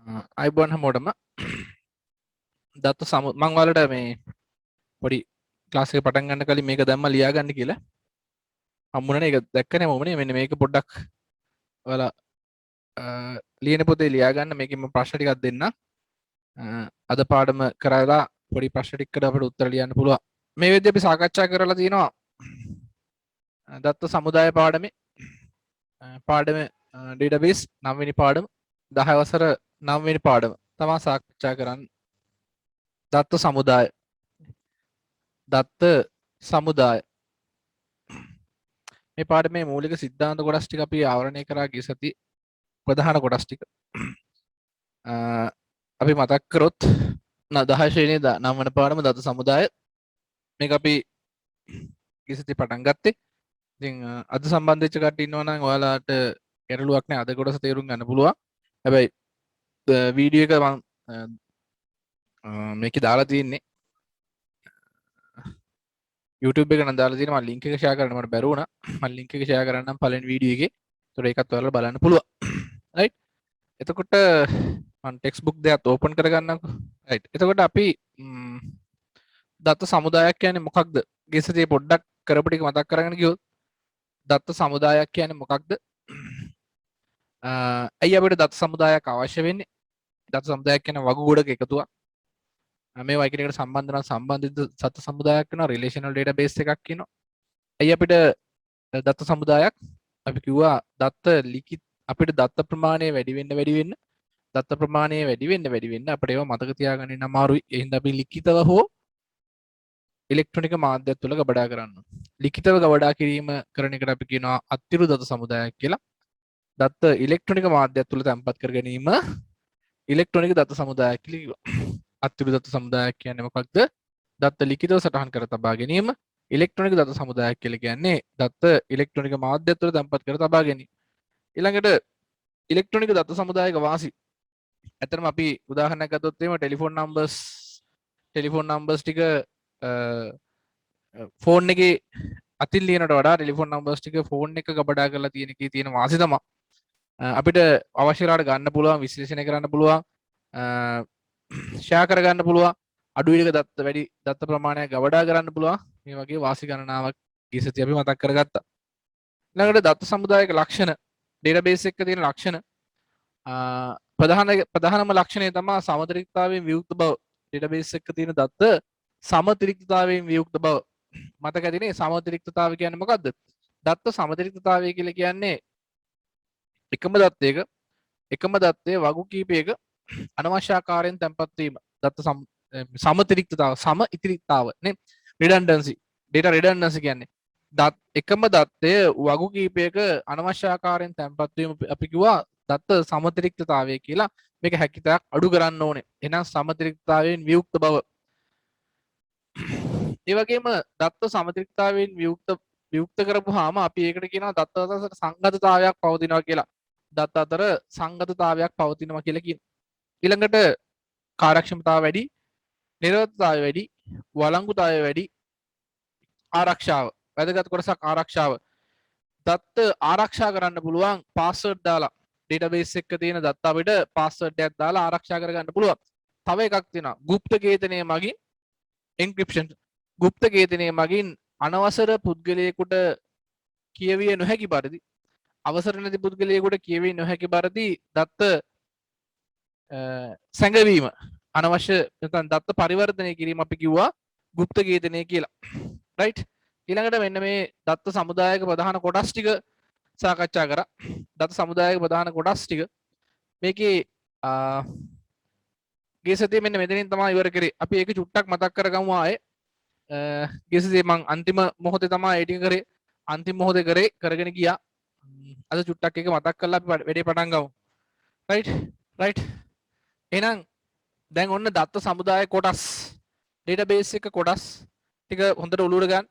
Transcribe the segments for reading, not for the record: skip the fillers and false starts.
අයිබෝන් හැමෝටම දත්ත මං ඔයාලට මේ පොඩි ක්ලාස් එක පටන් ගන්න කලින් මේක දැම්ම ලියා ගන්න කියලා හම්බුණානේ. ඒක දැක්කනේ මොමනේ. මෙන්න මේක පොඩ්ඩක් ඔයාලා ලියන පොතේ ලියා ගන්න. මේකෙන් මම ප්‍රශ්න ටිකක් දෙන්න. අද පාඩම කරලා පොඩි ප්‍රශ්න ටිකකට අපිට උත්තර ලියන්න පුළුවන්. මේ වෙද්දී අපි සාකච්ඡා කරලා තියෙනවා දත්ත සමුදාය පාඩමේ පාඩම ඩේටාබේස් 9 වෙනි පාඩම 10 වසර 9 වෙනි පාඩම තමයි සාකච්ඡා කරන්නේ. දත්ත සමුදාය මේ පාඩමේ මූලික සිද්ධාන්ත කොටස් ටික අපි ආවරණය කරා ගිය සති ප්‍රධාන කොටස් ටික අපි මතක් කරොත් 10 ශ්‍රේණියේ 9 වන පාඩම දත්ත සමුදාය මේක අපි ගිය සති පටන් ගත්තේ. ඉතින් අද සම්බන්ධ වෙච්ච කට්ටිය ඉන්නවා නම් ඔයාලාට ගැටලුවක් නැහැ. අද කොටස තේරුම් ගන්න පුළුවන්. හැබැයි වීඩියෝ එක මම මේකේ දාලා තියෙන්නේ YouTube එක නම් දාලා තියෙනවා. මම link එක share කරන්න මට බැරි වුණා. මම link එක share කරන්නම් පළවෙනි වීඩියෝ එකේ. ඒතකොට ඒකත් ඔයාලා බලන්න පුළුවන්. right. එතකොට මම text book දෙකත් open කරගන්නම්කෝ. right. එතකොට අපි දත්ත සමුදායක් කියන්නේ මොකක්ද? ගෙසතියේ පොඩ්ඩක් කරපු ටික මතක් කරගෙන ගියොත් දත්ත සමුදායක් කියන්නේ මොකක්ද? ඇයි අපිට දත්ත සමුදායක් අවශ්‍ය වෙන්නේ? දත්ත සමුදායක් කියන්නේ වගු ගොඩක එකතුවක්. මේ වගේ එකට සම්බන්ධ නම් සම්බන්ධිත දත්ත සමුදායක් වෙනවා. රිලේෂනල් ඩේටාබේස් එකක් කියනවා. ඇයි අපිට දත්ත සමුදායක්? අපි කිව්වා දත්ත අපිට දත්ත ප්‍රමාණය වැඩි වෙන්න දත්ත ප්‍රමාණය වැඩි වෙන්න අපිට ඒවා මතක තියාගන්න ඉන්න අමාරුයි. ඒ හින්දා අපි ලිඛිතව හෝ ඉලෙක්ට්‍රොනික මාධ්‍යයක් තුළ ගබඩා කරන්න. ලිඛිතව ගබඩා කිරීම කරන එකට අපි කියනවා අත්තිරු දත්ත සමුදායක් කියලා. දත්ත ඉලෙක්ට්‍රොනික මාධ්‍යයක් තුළ තැන්පත් කර ගැනීම ඉලෙක්ට්‍රොනික දත්ත සමුදායක් කියලා කිව්වා. අත්තිරු දත්ත සමුදායක් කියන්නේ මොකක්ද? දත්ත ලිඛිතව සටහන් කර තබා ගැනීම. ඉලෙක්ට්‍රොනික දත්ත සමුදායක් කියලා කියන්නේ දත්ත ඉලෙක්ට්‍රොනික මාධ්‍යයක් තුළ තැන්පත් කර තබා ගැනීම. ඊළඟට ඉලෙක්ට්‍රොනික දත්ත සමුදායක වාසි. ඇත්තටම අපි උදාහරණයක් ගත්තොත් එහෙම ටෙලිෆෝන් නම්බර්ස් ටික ෆෝන් එකේ අතින් ලියනට වඩා ටෙලිෆෝන් නම්බර්ස් ටික ෆෝන් එක ගබඩා කරලා තියෙන එකේ තියෙන වාසි තමයි අපිට අවශ්‍ය වෙලාවට ගන්න පුළුවන්, විශ්ලේෂණය කරන්න පුළුවන්, ෂෙයා කරගන්න පුළුවන්, අඩු විලක දත්ත ප්‍රමාණයක් ගබඩා කරන්න පුළුවන්. මේ වගේ වාසි ගණනාවක් ගියසති අපි මතක් කරගත්තා. ඊළඟට දත්ත සමුදායක ලක්ෂණ, ඩේටාබේස් එකක තියෙන ලක්ෂණ ප්‍රධානම ලක්ෂණය තමයි සමතිරික්තතාවයෙන් වියුක්ත බව. ඩේටාබේස් එකක තියෙන දත්ත සමතිරික්තතාවයෙන් වියුක්ත බව. මතක ඇතිනේ සමතිරික්තතාවය කියන්නේ මොකද්ද? දත්ත සමතිරික්තතාවය කියලා කියන්නේ එකම දත්තයේ වගු කීපයක අනවශ්‍ය ආකාරයෙන් තැන්පත් වීම. දත්ත සමතිරික්තතාව, ඉතිරික්තාව නේ, රිඩන්ඩන්සි, ඩේටා රිඩන්ඩන්සි කියන්නේ එකම දත්තයේ වගු කීපයක අනවශ්‍ය ආකාරයෙන් තැන්පත් වීම අපි කිව්වා දත්ත සමතිරික්තතාවය කියලා. මේක හැකියාවක් අඩු කරන්න ඕනේ. එහෙනම් සමතිරික්තතාවයෙන් වියුක්ත බව. ඒ වගේම දත්ත සමතිරික්තතාවයෙන් වියුක්ත කරපුවාම අපි ඒකට කියනවා දත්ත අතර සංගතතාවයක් පවතිනවා කියලා. දත්ත අතර සංගතතාවයක් පවතිනවා කියලා කියනවා. ඊළඟට කාර්යක්ෂමතාව වැඩි, නිරවද්‍යතාවය වැඩි, වළංගුතාවය වැඩි, ආරක්ෂාව. වැදගත් කොටසක් ආරක්ෂාව. දත්ත ආරක්ෂා කරන්න පුළුවන් පාස්වර්ඩ් දාලා. ඩේටාබේස් එකක තියෙන දත්ත අපිට පාස්වර්ඩ් එකක් දාලා ආරක්ෂා කරගන්න පුළුවන්. තව එකක් තියෙනවා গুপ্ত කේතනය මගින් එන්ක්‍රිප්ෂන්. গুপ্ত කේතනය මගින් අනවසර පුද්ගලයෙකුට කියවිය නොහැකි පරිදි, අවසර නැති පුද්ගලයෙකුට කියවිය නොහැකි පරිදි දත්ත සැඟවීම, අනවශ්‍ය නැත්නම් දත්ත පරිවර්තනය කිරීම අපි කිව්වා গুপ্ত කේතනය කියලා. රයිට්. ඊළඟට මෙන්න මේ දත්ත සමුදායක ප්‍රධාන කොටස් ටික සාකච්ඡා කරා. දත්ත සමුදායක ප්‍රධාන කොටස් ටික මේකේ ගිය සතියේ මෙන්න මෙතනින් තමයි ඉවර කරේ. අපි ඒක චුට්ටක් මතක් කරගමු ආයේ. ගිය සතියේ මම අන්තිම මොහොතේ තමයි ඒ ටික කරේ. අන්තිම මොහොතේ කරගෙන ගියා. අද චුට්ටක් එක මතක් කරලා අපි වැඩේ පටන් ගමු. රයිට්. එහෙනම් දැන් ඔන්න දත්ත සමුදාය කොටස්, ඩේටාබේස් එක කොටස් ටික හොඳට උලුවට ගන්න.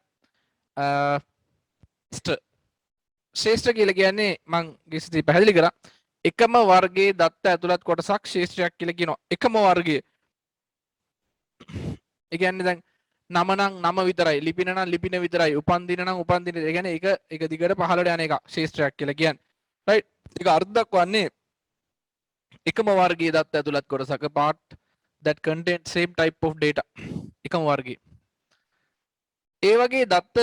ශ්‍රේෂ්ඨ කියලා කියන්නේ මං ගිය සතියේ පැහැදිලි කරා. එකම වර්ගයේ දත්ත ඇතුළත් කොටසක් ශ්‍රේෂ්ඨයක් කියලා කියනවා. එකම වර්ගයේ. ඒ කියන්නේ දැන් නම නම් නම විතරයි, ලිපින නම් ලිපින විතරයි, උපන්දින නම් උපන්දින. ඒ කියන්නේ එක දිගට පහළට යන එක ශ්‍රේෂ්ඨයක් කියලා කියන්නේ. රයිට්. ඒක අර්ථ දක්වන්නේ එකම වර්ගයේ දත්ත ඇතුළත් කොටසක part that contain same type of data එකම වර්ගයේ ඒ වගේ දත්ත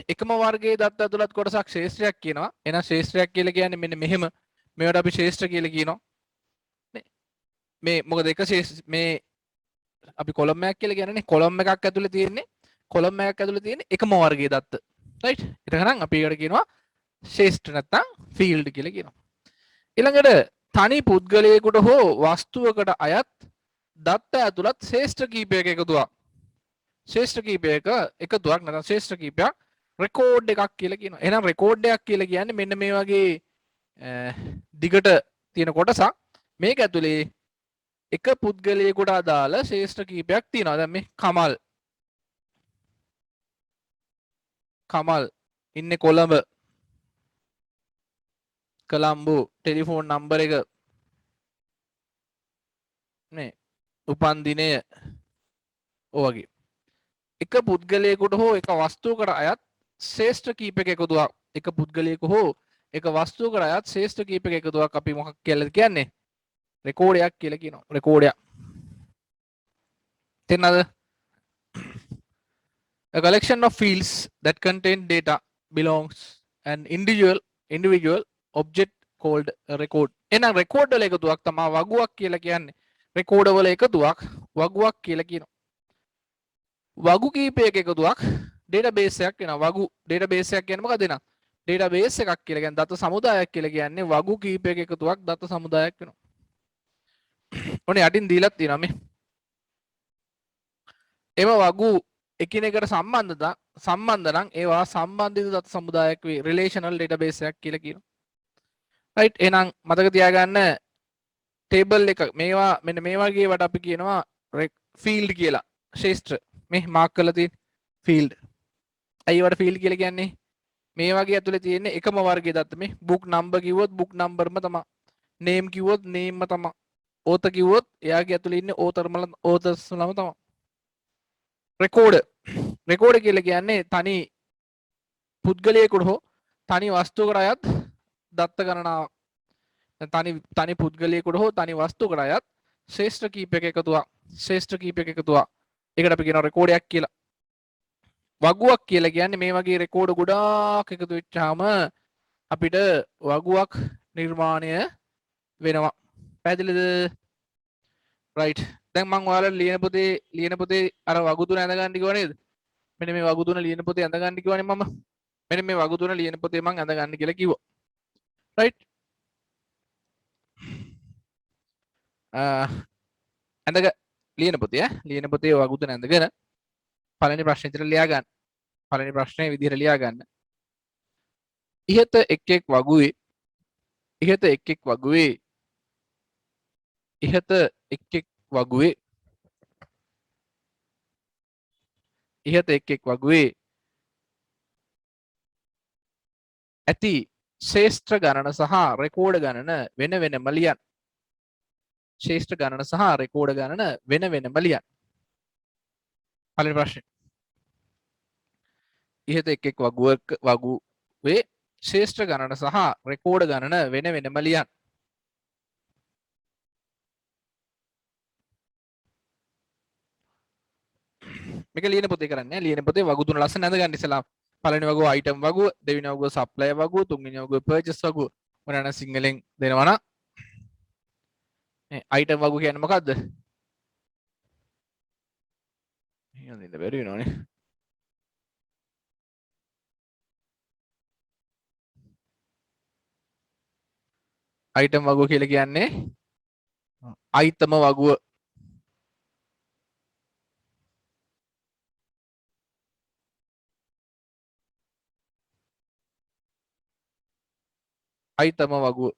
එකම වර්ගයේ දත්ත ඇතුළත් කොටසක් ශේෂ්ත්‍රයක් කියනවා. එහෙනම් ශේෂ්ත්‍රයක් කියලා කියන්නේ මෙන්න මෙහෙම මේවට අපි ශේෂ්ත්‍ර කියලා කියනවා. මේ මොකද එක මේ අපි කොලම් එකක් කියලා කියනනේ කොලම් එකක් ඇතුලේ තියෙන්නේ කොලම් එකක් ඇතුලේ තියෙන්නේ එකම වර්ගයේ දත්ත. රයිට්? එතකනම් අපි ඒකට කියනවා ශේෂ්ත්‍ර නැත්නම් ෆීල්ඩ් කියලා කියනවා. ඊළඟට තනි පුද්ගලයෙකුට හෝ වස්තුවකට අයත් දත්ත ඇතුළත් ශේෂ්ත්‍ර කීපයක එකතුවක්. ශේෂ්ත්‍ර කීපයක එකතුවක් නැත්නම් ශේෂ්ත්‍ර කීපයක් රෙකෝඩ් එකක් කියලා කියනවා. එහෙනම් රෙකෝඩ් එකක් කියලා කියන්නේ මෙන්න මේ වගේ දිගට තියෙන කොටසක්. මේක ඇතුලේ එක පුද්ගලයෙකුට අදාළ ශේෂ්ත්‍ර කීපයක් තියෙනවා. දැන් මේ කමල් ඉන්නේ කොළඹ කොළඹ ටෙලිෆෝන් නම්බර එක නේ උපන් දිනය ඔය වගේ එක පුද්ගලයෙකුට හෝ එක වස්තුවකට අයත් ශේෂ්ත්‍ර කීපයක එකතුවක් එක පුද්ගලයෙකු හෝ එක වස්තුවකට අයත් ශේෂ්ත්‍ර කීපයක එකතුවක් අපි මොකක් කියලාද කියන්නේ රෙකෝඩයක් කියලා කියනවා රෙකෝඩයක් තේරෙනවද a collection of fields that contain data belongs an individual object called a record එහෙනම් රෙකෝඩ් වල එකතුවක් තමයි වගුවක් කියලා කියන්නේ රෙකෝඩ් වල එකතුවක් වගුවක් කියලා කියනවා වගු කීපයක එකතුවක් ඩේටාබේස් එකක් වෙනවා වගු ඩේටාබේස් එකක් කියන්නේ මොකක්ද එහෙනම් ඩේටාබේස් එකක් කියලා කියන්නේ දත්ත සමුදායක් කියලා කියන්නේ වගු කීපයක එකතුවක් දත්ත සමුදායක් වෙනවා ඔනේ යටින් දීලා තියෙනවා මේ එම වගු එකිනෙකට සම්බන්ධ නම් ඒවා සම්බන්ධිත දත්ත සමුදායක් වේ රිලේෂනල් ඩේටාබේස් එකක් කියලා කියනවා රයිට් එහෙනම් මතක තියාගන්න ටේබල් එක මේවා මෙන්න මේ වගේ වට අපි කියනවා ෆීල්ඩ් කියලා ශේෂ්ත්‍ර මේ මාක් කරලා තියෙන ෆීල්ඩ් අයි වට ෆීල්ඩ් කියලා කියන්නේ මේ වගේ ඇතුලේ තියෙන එකම වර්ගයේ දත්ත මේ බුක් නම්බර් කිව්වොත් බුක් නම්බර්ම තමයි නේම් කිව්වොත් නේම්ම තමයි ඕත කිව්වොත් එයාගේ ඇතුලේ ඉන්නේ ඕතර්ස්ලම තමයි රෙකෝඩ් කියලා කියන්නේ තනි පුද්ගලයෙකුට හෝ තනි වස්තුවකට අයත් දත්ත ගණනාවක් තනි පුද්ගලයෙකුට හෝ තනි වස්තුවකට අයත් ශේෂ්ත්‍ර කීපයක එකතුවක් ඒකට අපි කියනවා රෙකෝඩයක් කියලා වගුවක් කියලා කියන්නේ මේ වගේ රෙකෝඩ් ගොඩාක් එකතු වෙච්චාම අපිට වගුවක් නිර්මාණය වෙනවා පැහැදිලිද රයිට් දැන් මම ඔයාලට ලියන පොතේ අර වගු තුන ඇඳ ගන්න කිව්වා නේද මෙන්න මේ වගු තුන ලියන පොතේ ඇඳ ගන්න කිව්වනේ මම මෙන්න මේ වගු තුන ලියන පොතේ මම ඇඳ ගන්න කියලා කිව්වා රයිට් ඇඳග ලියන පොතේ වගු තුන ඇඳගෙන පළවෙනි ප්‍රශ්නේ විතර ලියා ගන්න පළවෙනි ප්‍රශ්නේ විදිහට ලියා ගන්න ඉහත එක් එක් වගුවේ ඉහත එක් එක් වගුවේ ඇති ශේෂ්ත්‍ර ගණන සහ රෙකෝඩ ගණන වෙන වෙනම ලියන්න ශේෂ්ත්‍ර ගණන සහ රෙකෝඩ ගණන වෙන වෙනම ලියන්න පළවෙනි ප්‍රශ්නේ ඉහත එක් වගුවේ ශේෂ්ත්‍ර ගණන සහ රෙකෝඩ ගණන වෙන වෙනම ලියන්න මේක ලියන පොතේ කරන්නේ ලියන පොතේ වගු තුන ලස්සන නැඳ ගන්න ඉස්සලා පළවෙනි වගුව අයිටම් වගුව දෙවෙනි වගුව සප්ලයි වගුව තුන්වෙනි වගුව පර්චේස් වගුව මොනවාන සිංහලෙන් දෙනවා නම් මේ අයිටම් වගුව කියන්නේ මොකද්ද එහෙනම් දෙන්න බැරි වෙනවනේ අයිටම් වගුව කියලා කියන්නේ අයිතම වගුව අයිතම වගුව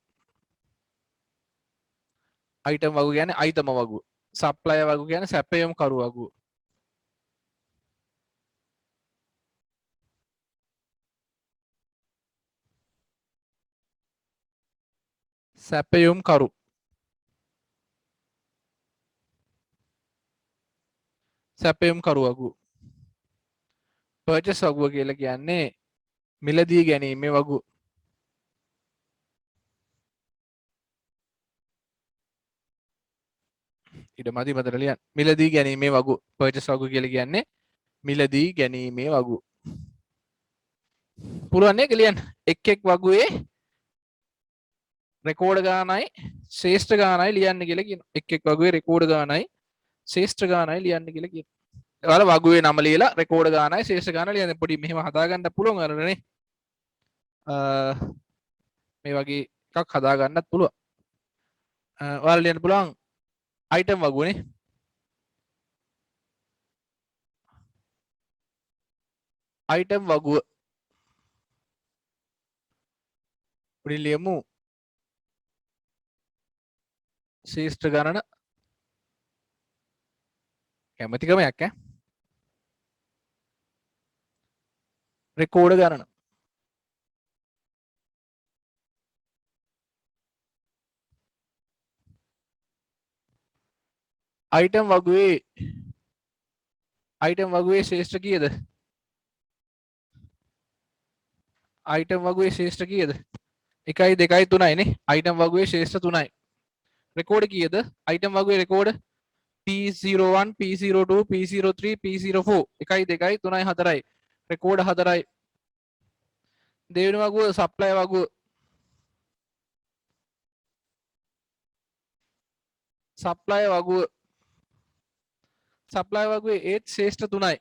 අයිටම් වගුව කියන්නේ අයිතම වගුව සප්ලයි වගුව කියන්නේ සැපයුම් කරු වගුව සැපයුම් කරු වගුව පර්චේස් වගුව කියලා කියන්නේ මිලදී ගැනීමේ වගුව ඉඩමදි මතට ලියන්න. මිලදී ගැනීමේ වගු පර්චේස් වගු කියලා කියන්නේ මිලදී ගැනීමේ වගු. පුළුවන් නේ ලියන්න. එක් වගුවේ රෙකෝඩ් ගානයි ශේෂ්ඨ ගානයි ලියන්න කියලා කියනවා. එක් වගුවේ රෙකෝඩ් ගානයි ශේෂ්ඨ ගානයි ලියන්න කියලා කියනවා. ඔයාලා වගුවේ නම ලියලා රෙකෝඩ් ගානයි ශේෂ්ඨ ගානයි ලියන්න. පොඩි මෙහෙම හදාගන්න පුළුවන් අරනේ. මේ වගේ එකක් හදාගන්නත් පුළුවන්. ඔයාලා ලියන්න පුළුවන් අයිටම් වගුවනේ. අයිටම් වගුව උඩින් ලියමු ශේෂ්ඨ ගණන කැමති ක්‍රමයක් ඈ. රෙකෝඩ් ගණන අයිටම් වගුවේ ශේෂ්ඨ කීයද? අයිටම් වගුවේ ශේෂ්ඨ කීයද? 1 2 3යි නේ. අයිටම් වගුවේ ශේෂ්ඨ 3යි. රෙකෝඩ් කීයද? අයිටම් වගුවේ record P01 P02 P03 P04 1 2 3 4යි. රෙකෝඩ් 4යි. දෙවෙනි වගුව සප්ලයි වගුව සප්ලයි වගුවේ ඒත් ශේෂ්ඨ 3යි.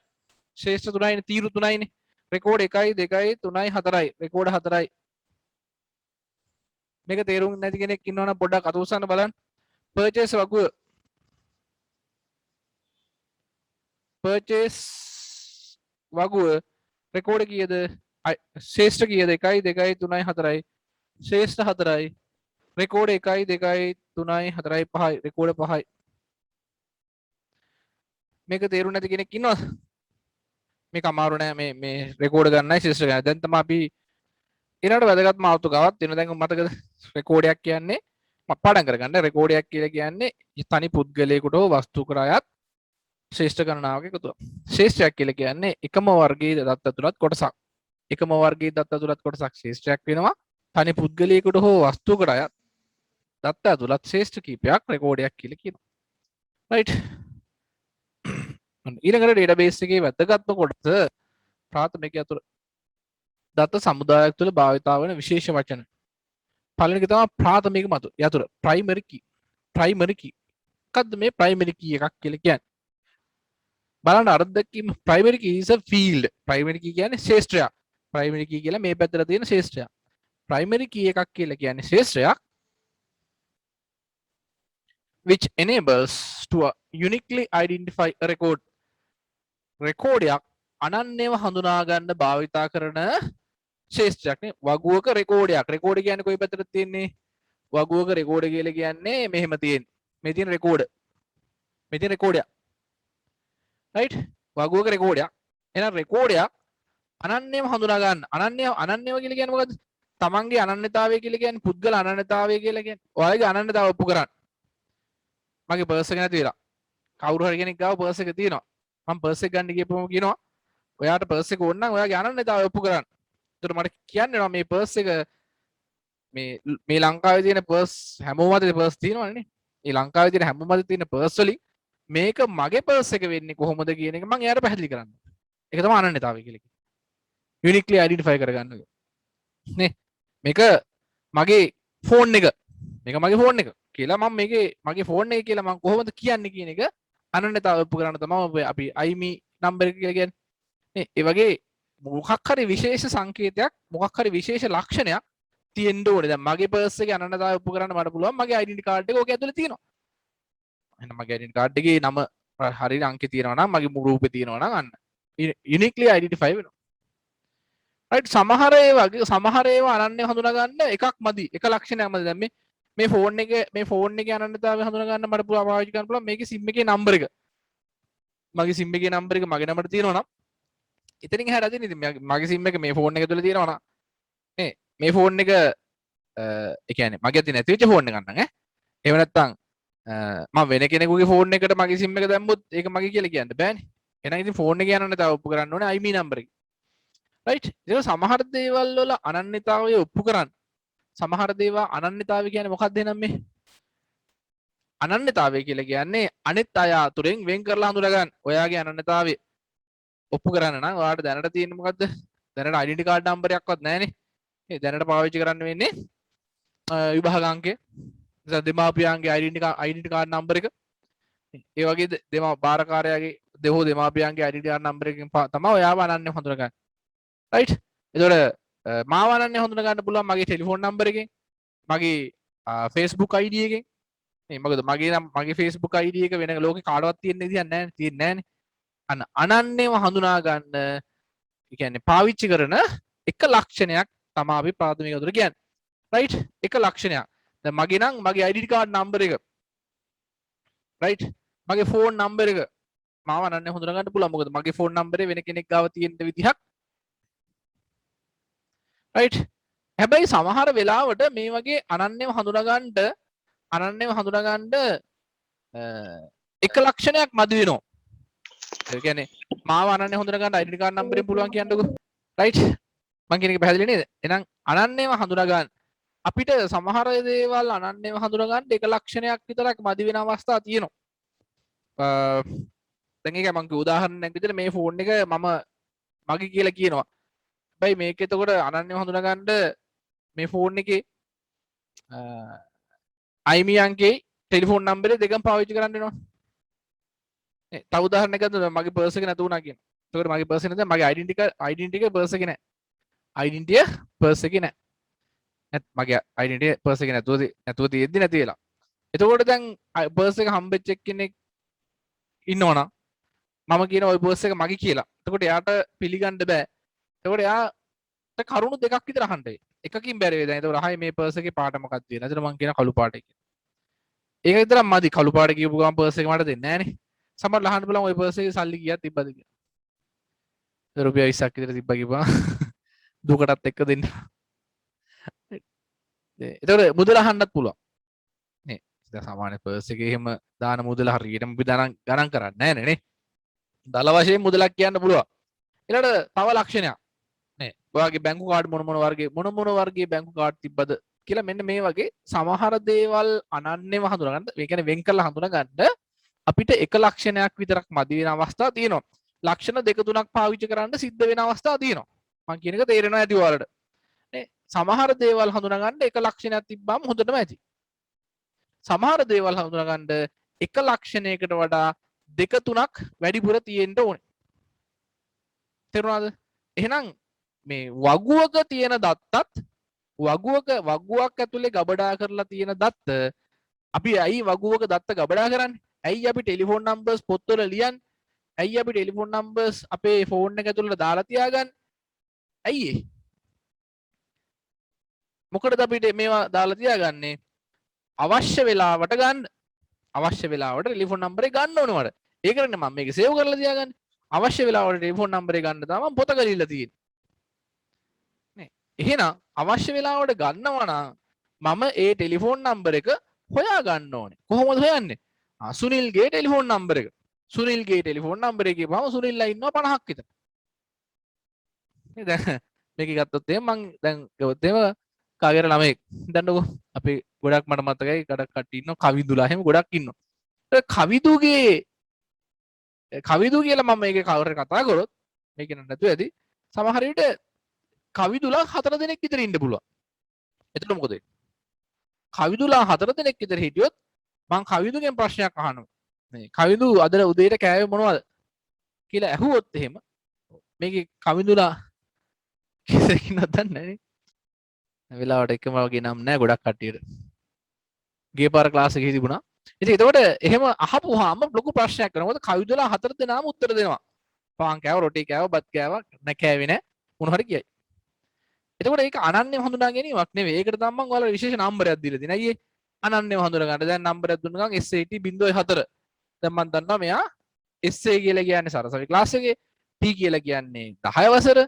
ශේෂ්ඨ 3යිනේ තීරු 3යිනේ. රෙකෝඩ් 1 2 3 4යි. රෙකෝඩ් 4යි. මේක තේරුම් නැති කෙනෙක් ඉන්නවනම් පොඩ්ඩක් අත උස්සන්න බලන්න. පර්චේස් වගුව රෙකෝඩ් කීයද? ශේෂ්ඨ කීයද? 1 2 3 4යි. ශේෂ්ඨ 4යි. රෙකෝඩ් 1 2 3 4 5යි. රෙකෝඩ් 5යි. මේක තේරුම් නැති කෙනෙක් ඉන්නවද? මේක අමාරු නෑ මේ රෙකෝඩ් ගන්නයි ශේෂ්ඨ ගන්න. දැන් තමයි අපි ඊළඟට වැදගත් මාතෘකාවක් තියෙනවා. දැන් මතකද රෙකෝඩයක් කියන්නේ පාඩම් කරගන්න. රෙකෝඩයක් කියලා කියන්නේ තනි පුද්ගලයෙකුට හෝ වස්තුවකට අයත් ශේෂ්ඨ ගණනාවක එකතුවක්. ශේෂ්ඨයක් කියලා කියන්නේ එකම වර්ගයේ දත්ත ඇතුළත් කොටසක්. එකම වර්ගයේ දත්ත ඇතුළත් කොටසක් ශේෂ්ඨයක් වෙනවා. තනි පුද්ගලයෙකුට හෝ වස්තුවකට අයත් දත්ත ඇතුළත් ශේෂ්ඨ කීපයක් රෙකෝඩයක් කියලා කියනවා. රයිට්. ඊළඟට ඩේටාබේස් එකේ වැදගත්ම කොටස ප්‍රාථමික යතුරු දත්ත සමුදායක් තුළ භාවිතා වන විශේෂ වචන. පළවෙනි එක තමයි ප්‍රාථමික යතුරු primary key. මොකද්ද මේ primary key එකක් කියලා කියන්නේ? බලන්න අර දැක්කීම primary key is a field. primary key කියන්නේ ශේෂ්ඨයක්. primary key කියලා මේ පැත්තට තියෙන ශේෂ්ඨයක්. primary key එකක් කියලා කියන්නේ ශේෂ්ඨයක් which enables to uniquely identify a record. රෙකෝඩයක් අනන්‍යව හඳුනා ගන්න භාවිතා කරන ශේෂ්ඨයක් නේ. වගුවක රෙකෝඩයක්. රෙකෝඩ් කියන්නේ කොයි පැත්තටද තියෙන්නේ? වගුවක රෙකෝඩ් කියලා කියන්නේ මෙහෙම තියෙන්නේ. මේ තියෙන රෙකෝඩ්. මේ තියෙන රෙකෝඩයක්. රයිට්? වගුවක රෙකෝඩයක්. එහෙනම් රෙකෝඩයක් අනන්‍යව හඳුනා ගන්න. අනන්‍යව කියලා කියන්නේ මොකද්ද? තමන්ගේ අනන්‍යතාවය කියලා කියන්නේ පුද්ගල අනන්‍යතාවය කියලා කියන්නේ. ඔයාලගේ අනන්‍යතාවය ඔප්පු කරන්න. මගේ පර්ස් එක නැති වෙලා. කවුරු හරි කෙනෙක් ගාව පර්ස් එක තියෙනවා. මම පර්ස් එක ගන්න ගියපුවම කියනවා ඔයාට පර්ස් එක ඕන නම් ඔයාගේ අනන්‍යතාවය ඔප්පු කරන්න. ඒතර මට කියන්න වෙනවා මේ පර්ස් එක මේ ලංකාවේ තියෙන පර්ස් හැමෝම අතේ පර්ස් තියෙනවනේ නේ. මේ ලංකාවේ තියෙන හැමෝම අතේ තියෙන පර්ස් වලින් මේක මගේ පර්ස් එක වෙන්නේ කොහොමද කියන එක මම එයාට පැහැදිලි කරන්න. ඒක තමයි අනන්‍යතාවය කියලා කියන්නේ. යුනික්ලි අයිඩෙන්ටිෆයි කරගන්න එක. නේ. මේක මගේ ෆෝන් එක. මේක මගේ ෆෝන් එක කියලා මම මේකේ මගේ ෆෝන් එක කියලා මම කොහොමද කියන්නේ කියන එක අනන්‍යතාවය ඔප්පු කරන්න තමයි අපි IMEI නම්බර් එක කියලා කියන්නේ. නේ. ඒ වගේ මොකක් හරි විශේෂ සංකේතයක් මොකක් හරි විශේෂ ලක්ෂණයක් තියෙන්න ඕනේ. දැන් මගේ පර්ස් එකේ අනන්‍යතාවය ඔප්පු කරන්න මට පුළුවන් මගේ ඩෙන්ටි කාඩ් එක ඕක ඇතුලේ තියෙනවා. එහෙනම් මගේ ඩෙන්ටි කාඩ් එකේ නම හරියට අංකේ තියෙනවා නම් මගේ රූපේ තියෙනවා නම් අන්න යුනික්ලි අයිඩෙන්ටිෆයි වෙනවා. රයිට්. සමහර ඒවා අනන්‍ය හඳුනා ගන්න එකක් මදි. එක ලක්ෂණයක් මදි. දැන් මේ ෆෝන් එකේ අනන්‍යතාවය හඳුනා ගන්න මට පුළුවන් පාවිච්චි කරන්න පුළුවන් මේකේ SIM එකේ නම්බර එක. මගේ SIM එකේ නම්බර එක මගේ නම්බරට තියෙනවා නම් ඉතින් එහාට අදින්න ඉතින් මගේ SIM එක මේ ෆෝන් එක තුල තියෙනවා නම් නේ මේ ෆෝන් එක ඒ කියන්නේ මගේ අතින් නැති වෙච්ච ෆෝන් එකක් නම් එහෙම නැත්නම් මම වෙන කෙනෙකුගේ ෆෝන් එකට මගේ SIM එක දැම්මොත් ඒක මගේ කියලා කියන්න බෑනේ. එහෙනම් ඉතින් ෆෝන් එක අනන්‍යතාවය ඔප්පු කරන්න ඕනේ IMEI නම්බර එක. රයිට්. ඒක සමහර දේවල් වල අනන්‍යතාවය ඔප්පු කරන්න. සමහර දේවල් අනන්‍යතාවය කියන්නේ මොකක්ද එහෙනම් මේ? අනන්‍යතාවය කියලා කියන්නේ අනිත් අය අතුරෙන් වෙන් කරලා හඳුනා ගන්න. ඔයාගේ අනන්‍යතාවය ඔප්පු කරන්න නම් ඔයාලට දැනට තියෙන්නේ මොකද්ද? දැනට ඩෙන්ටි කාඩ් නම්බරයක්වත් නැහැනේ. ඒ දැනට පාවිච්චි කරන්න වෙන්නේ විභාග අංකය. නිසා දෙමාපියන්ගේ ඩෙන්ටි කාඩ් නම්බර එක. ඒ වගේ බාරකාරයාගේ දෙමාපියන්ගේ ඩෙන්ටි කාඩ් නම්බර එකකින් තමයි ඔයාව අනන්‍යව හඳුනා ගන්න. රයිට්? එතකොට මාව අනන්‍යව හඳුනා ගන්න පුළුවන් මගේ ටෙලිෆෝන් නම්බර එකෙන්, මගේ Facebook ID එකෙන්. මේ මොකද මගේ Facebook ID එක වෙන ලෝකේ කාටවත් තියෙන විදියක් නැහැ, තියෙන්නේ නැහනේ. අනන්‍යව හඳුනා ගන්න ඒ කියන්නේ පාවිච්චි කරන එක ලක්ෂණයක් තමයි අපි ප්‍රාථමික උතර කියන්නේ. රයිට්? එක ලක්ෂණයක්. දැන් මගේ නම් මගේ ID කාඩ් නම්බර එක. රයිට්? මගේ ෆෝන් නම්බර එක මාව අනන්‍යව හඳුනා ගන්න පුළුවන්. මොකද මගේ ෆෝන් නම්බරේ වෙන කෙනෙක් ගාව තියෙන විදිහක්. රයිට්? හැබැයි සමහර වෙලාවට මේ වගේ අනන්‍යව හඳුනා ගන්න එක ලක්ෂණයක් මදි වෙනවා. ඒ කියන්නේ මාව අනන්‍යව හඳුනා ගන්න ID කාඩ් නම්බරෙන් පුළුවන් කියන්නකෝ. රයිට්? මං කියන එක පැහැදිලි නේද? එහෙනම් අනන්‍යව හඳුනා ගන්න අපිට සමහර දේවල් අනන්‍යව හඳුනා ගන්න එක ලක්ෂණයක් විතරක් මදි වෙන අවස්ථා තියෙනවා. දැන් ඒක මං උදාහරණයක් විදිහට මේ ෆෝන් එක මම මගේ කියලා කියනවා. හැබැයි මේක එතකොට අනන්‍යව හඳුනා ගන්න මේ ෆෝන් එකේ අයිමියන්ගේ ටෙලිෆෝන් නම්බරේ දෙකම පාවිච්චි කරන්න වෙනවා. තව උදාහරණයක් ගත්තොත් මගේ පර්ස් එක නැතු වුණා කියන. එතකොට මගේ පර්ස් එක නැත්නම් මගේ ඩෙන්ටි එක පර්ස් එකේ නැහැ. ඩෙන්ටි පර්ස් එකේ නැහැ. මගේ ඩෙන්ටි පර්ස් එකේ නැතුව තියෙද්දි නැති වෙලා. එතකොට දැන් පර්ස් එක හම්බෙච්ච කෙනෙක් ඉන්නවනම් මම කියන ওই පර්ස් එක මගේ කියලා. එතකොට එයාට පිළිගන්න බෑ. එතකොට එයාට කරුණු දෙකක් විතර අහන්න වෙයි. එකකින් බැරි වෙයි. දැන් එතකොට අහයි මේ පර්ස් එකේ පාට මොකක්ද කියලා. එතකොට මම කියන කළු පාටයි කියලා. ඒක විතරක් මදි. කළු පාට කියපු ගමන් පර්ස් එක මට දෙන්නේ නැහනේ. සමහරවල් අහන්න බලමු ওই පර්ස් එකේ සල්ලි කීයක් තිබ්බද කියලා. රුපියල් 20ක් විතර තිබ්බා කිව්වා. දුකටත් එක්ක දෙන්න. එතකොට මුදල අහන්නත් පුළුවන්. නේ. දැන් සාමාන්‍ය පර්ස් එකේ එහෙම දාන මුදල හරියටම අපි ගණන් කරන්නේ නැහැ නේ. දල වශයෙන් මුදලක් කියන්න පුළුවන්. ඊළඟට තව ලක්ෂණයක්. නේ. ඔයාගේ බැංකු කාඩ් මොන වර්ගයේ බැංකු කාඩ් තිබ්බද කියලා මෙන්න මේ වගේ සමහර දේවල් අනන්‍යව හඳුනා ගන්න. ඒ කියන්නේ වෙන් කරලා හඳුනා ගන්න අපිට එක ලක්ෂණයක් විතරක් මදි වෙන අවස්ථා තියෙනවා. ලක්ෂණ දෙක තුනක් පාවිච්චි කරන්න සිද්ධ වෙන අවස්ථා තියෙනවා. මම කියන එක තේරෙනවා ඇති ඔයාලට. නේ සමහර දේවල් හඳුනා ගන්න එක ලක්ෂණයක් තිබ්බම හොඳටම ඇති. සමහර දේවල් හඳුනා ගන්න එක ලක්ෂණයකට වඩා දෙක තුනක් වැඩිපුර තියෙන්න ඕනේ. තේරුණාද? එහෙනම් මේ වගුවක තියෙන දත්තත් වගුවක් ඇතුලේ ගබඩා කරලා තියෙන දත්ත අපි ඇයි වගුවක දත්ත ගබඩා කරන්නේ? ඇයි අපි ටෙලිෆෝන් නම්බර්ස් පොත්වල ලියන්නේ? ඇයි අපි ටෙලිෆෝන් නම්බර්ස් අපේ ෆෝන් එක ඇතුළට දාලා තියාගන්නේ? ඇයි ඒ? මොකටද අපිට මේවා දාලා තියාගන්නේ? අවශ්‍ය වෙලාවට ගන්න. අවශ්‍ය වෙලාවට ටෙලිෆෝන් නම්බරේ ගන්න ඕනේ මට. ඒකනේ මම මේක සේව් කරලා තියාගන්නේ. අවශ්‍ය වෙලාවට ටෙලිෆෝන් නම්බරේ ගන්න තමයි පොත ගලිලා තියෙන්නේ. නේ. එහෙනම් අවශ්‍ය වෙලාවට ගන්නවා නම් මම ඒ ටෙලිෆෝන් නම්බර එක හොයා ගන්න ඕනේ. කොහොමද හොයන්නේ? සුනිල්ගේ ටෙලිෆෝන් නම්බර එක. සුනිල්ගේ ටෙලිෆෝන් නම්බර එකේ ගිහම සුනිල්ලා ඉන්නවා 50ක් විතර. නේද? මේක ගත්තොත් එහෙනම් මං දැන් ගත්තොත් එහෙම කාගේර ළමෙක් දන්නකො අපි ගොඩක් මට මතකයි ගොඩක් කට්ටිය ඉන්නවා කවිදුලා එහෙම ගොඩක් ඉන්නවා. ඒ කවිදු කියලා මම මේකේ කවර් එක කතා කරොත් මේක නැතුව ඇති. සමහර විට කවිදුලා 4 දෙනෙක් විතර ඉන්න පුළුවන්. එතකොට මොකද වෙන්නේ? කවිදුලා 4 දෙනෙක් විතර හිටියොත් මං කවිදුගෙන් ප්‍රශ්නයක් අහනවා. මේ කවිදු අද උදේට කෑවේ මොනවද කියලා ඇහුවොත් එහෙම මේකේ කවිදුලා කිසිකිනක් දන්නේ නැහැ නේ. වෙලාවට එකම වගේ නම් නැහැ ගොඩක් කට්ටියට. ගිය පාර ක්ලාස් එකේ තිබුණා. ඉතින් එතකොට එහෙම අහපුවාම ලොකු ප්‍රශ්නයක් කරනවා. මොකද කවිදුලා 4 දෙනාම උත්තර දෙනවා. පාන් කෑව, රොටි කෑව, බත් කෑව, නැකෑවේ නැහැ. මොන හරි කියයි. එතකොට ඒක අනන්‍යව හඳුනා ගැනීමක් නෙවෙයි. ඒකට තමයි මම ඔයාලට විශේෂ නම්බරයක් දීලා තියෙනවා. අයියේ අනන්‍යව හඳුනා ගන්න. දැන් නම්බරයක් දුන්න ගමන් SAT 0.4. දැන් මම දන්නවා මෙයා SA කියලා කියන්නේ සරසවි ක්ලාස් එකේ, T කියලා කියන්නේ 10 වසර,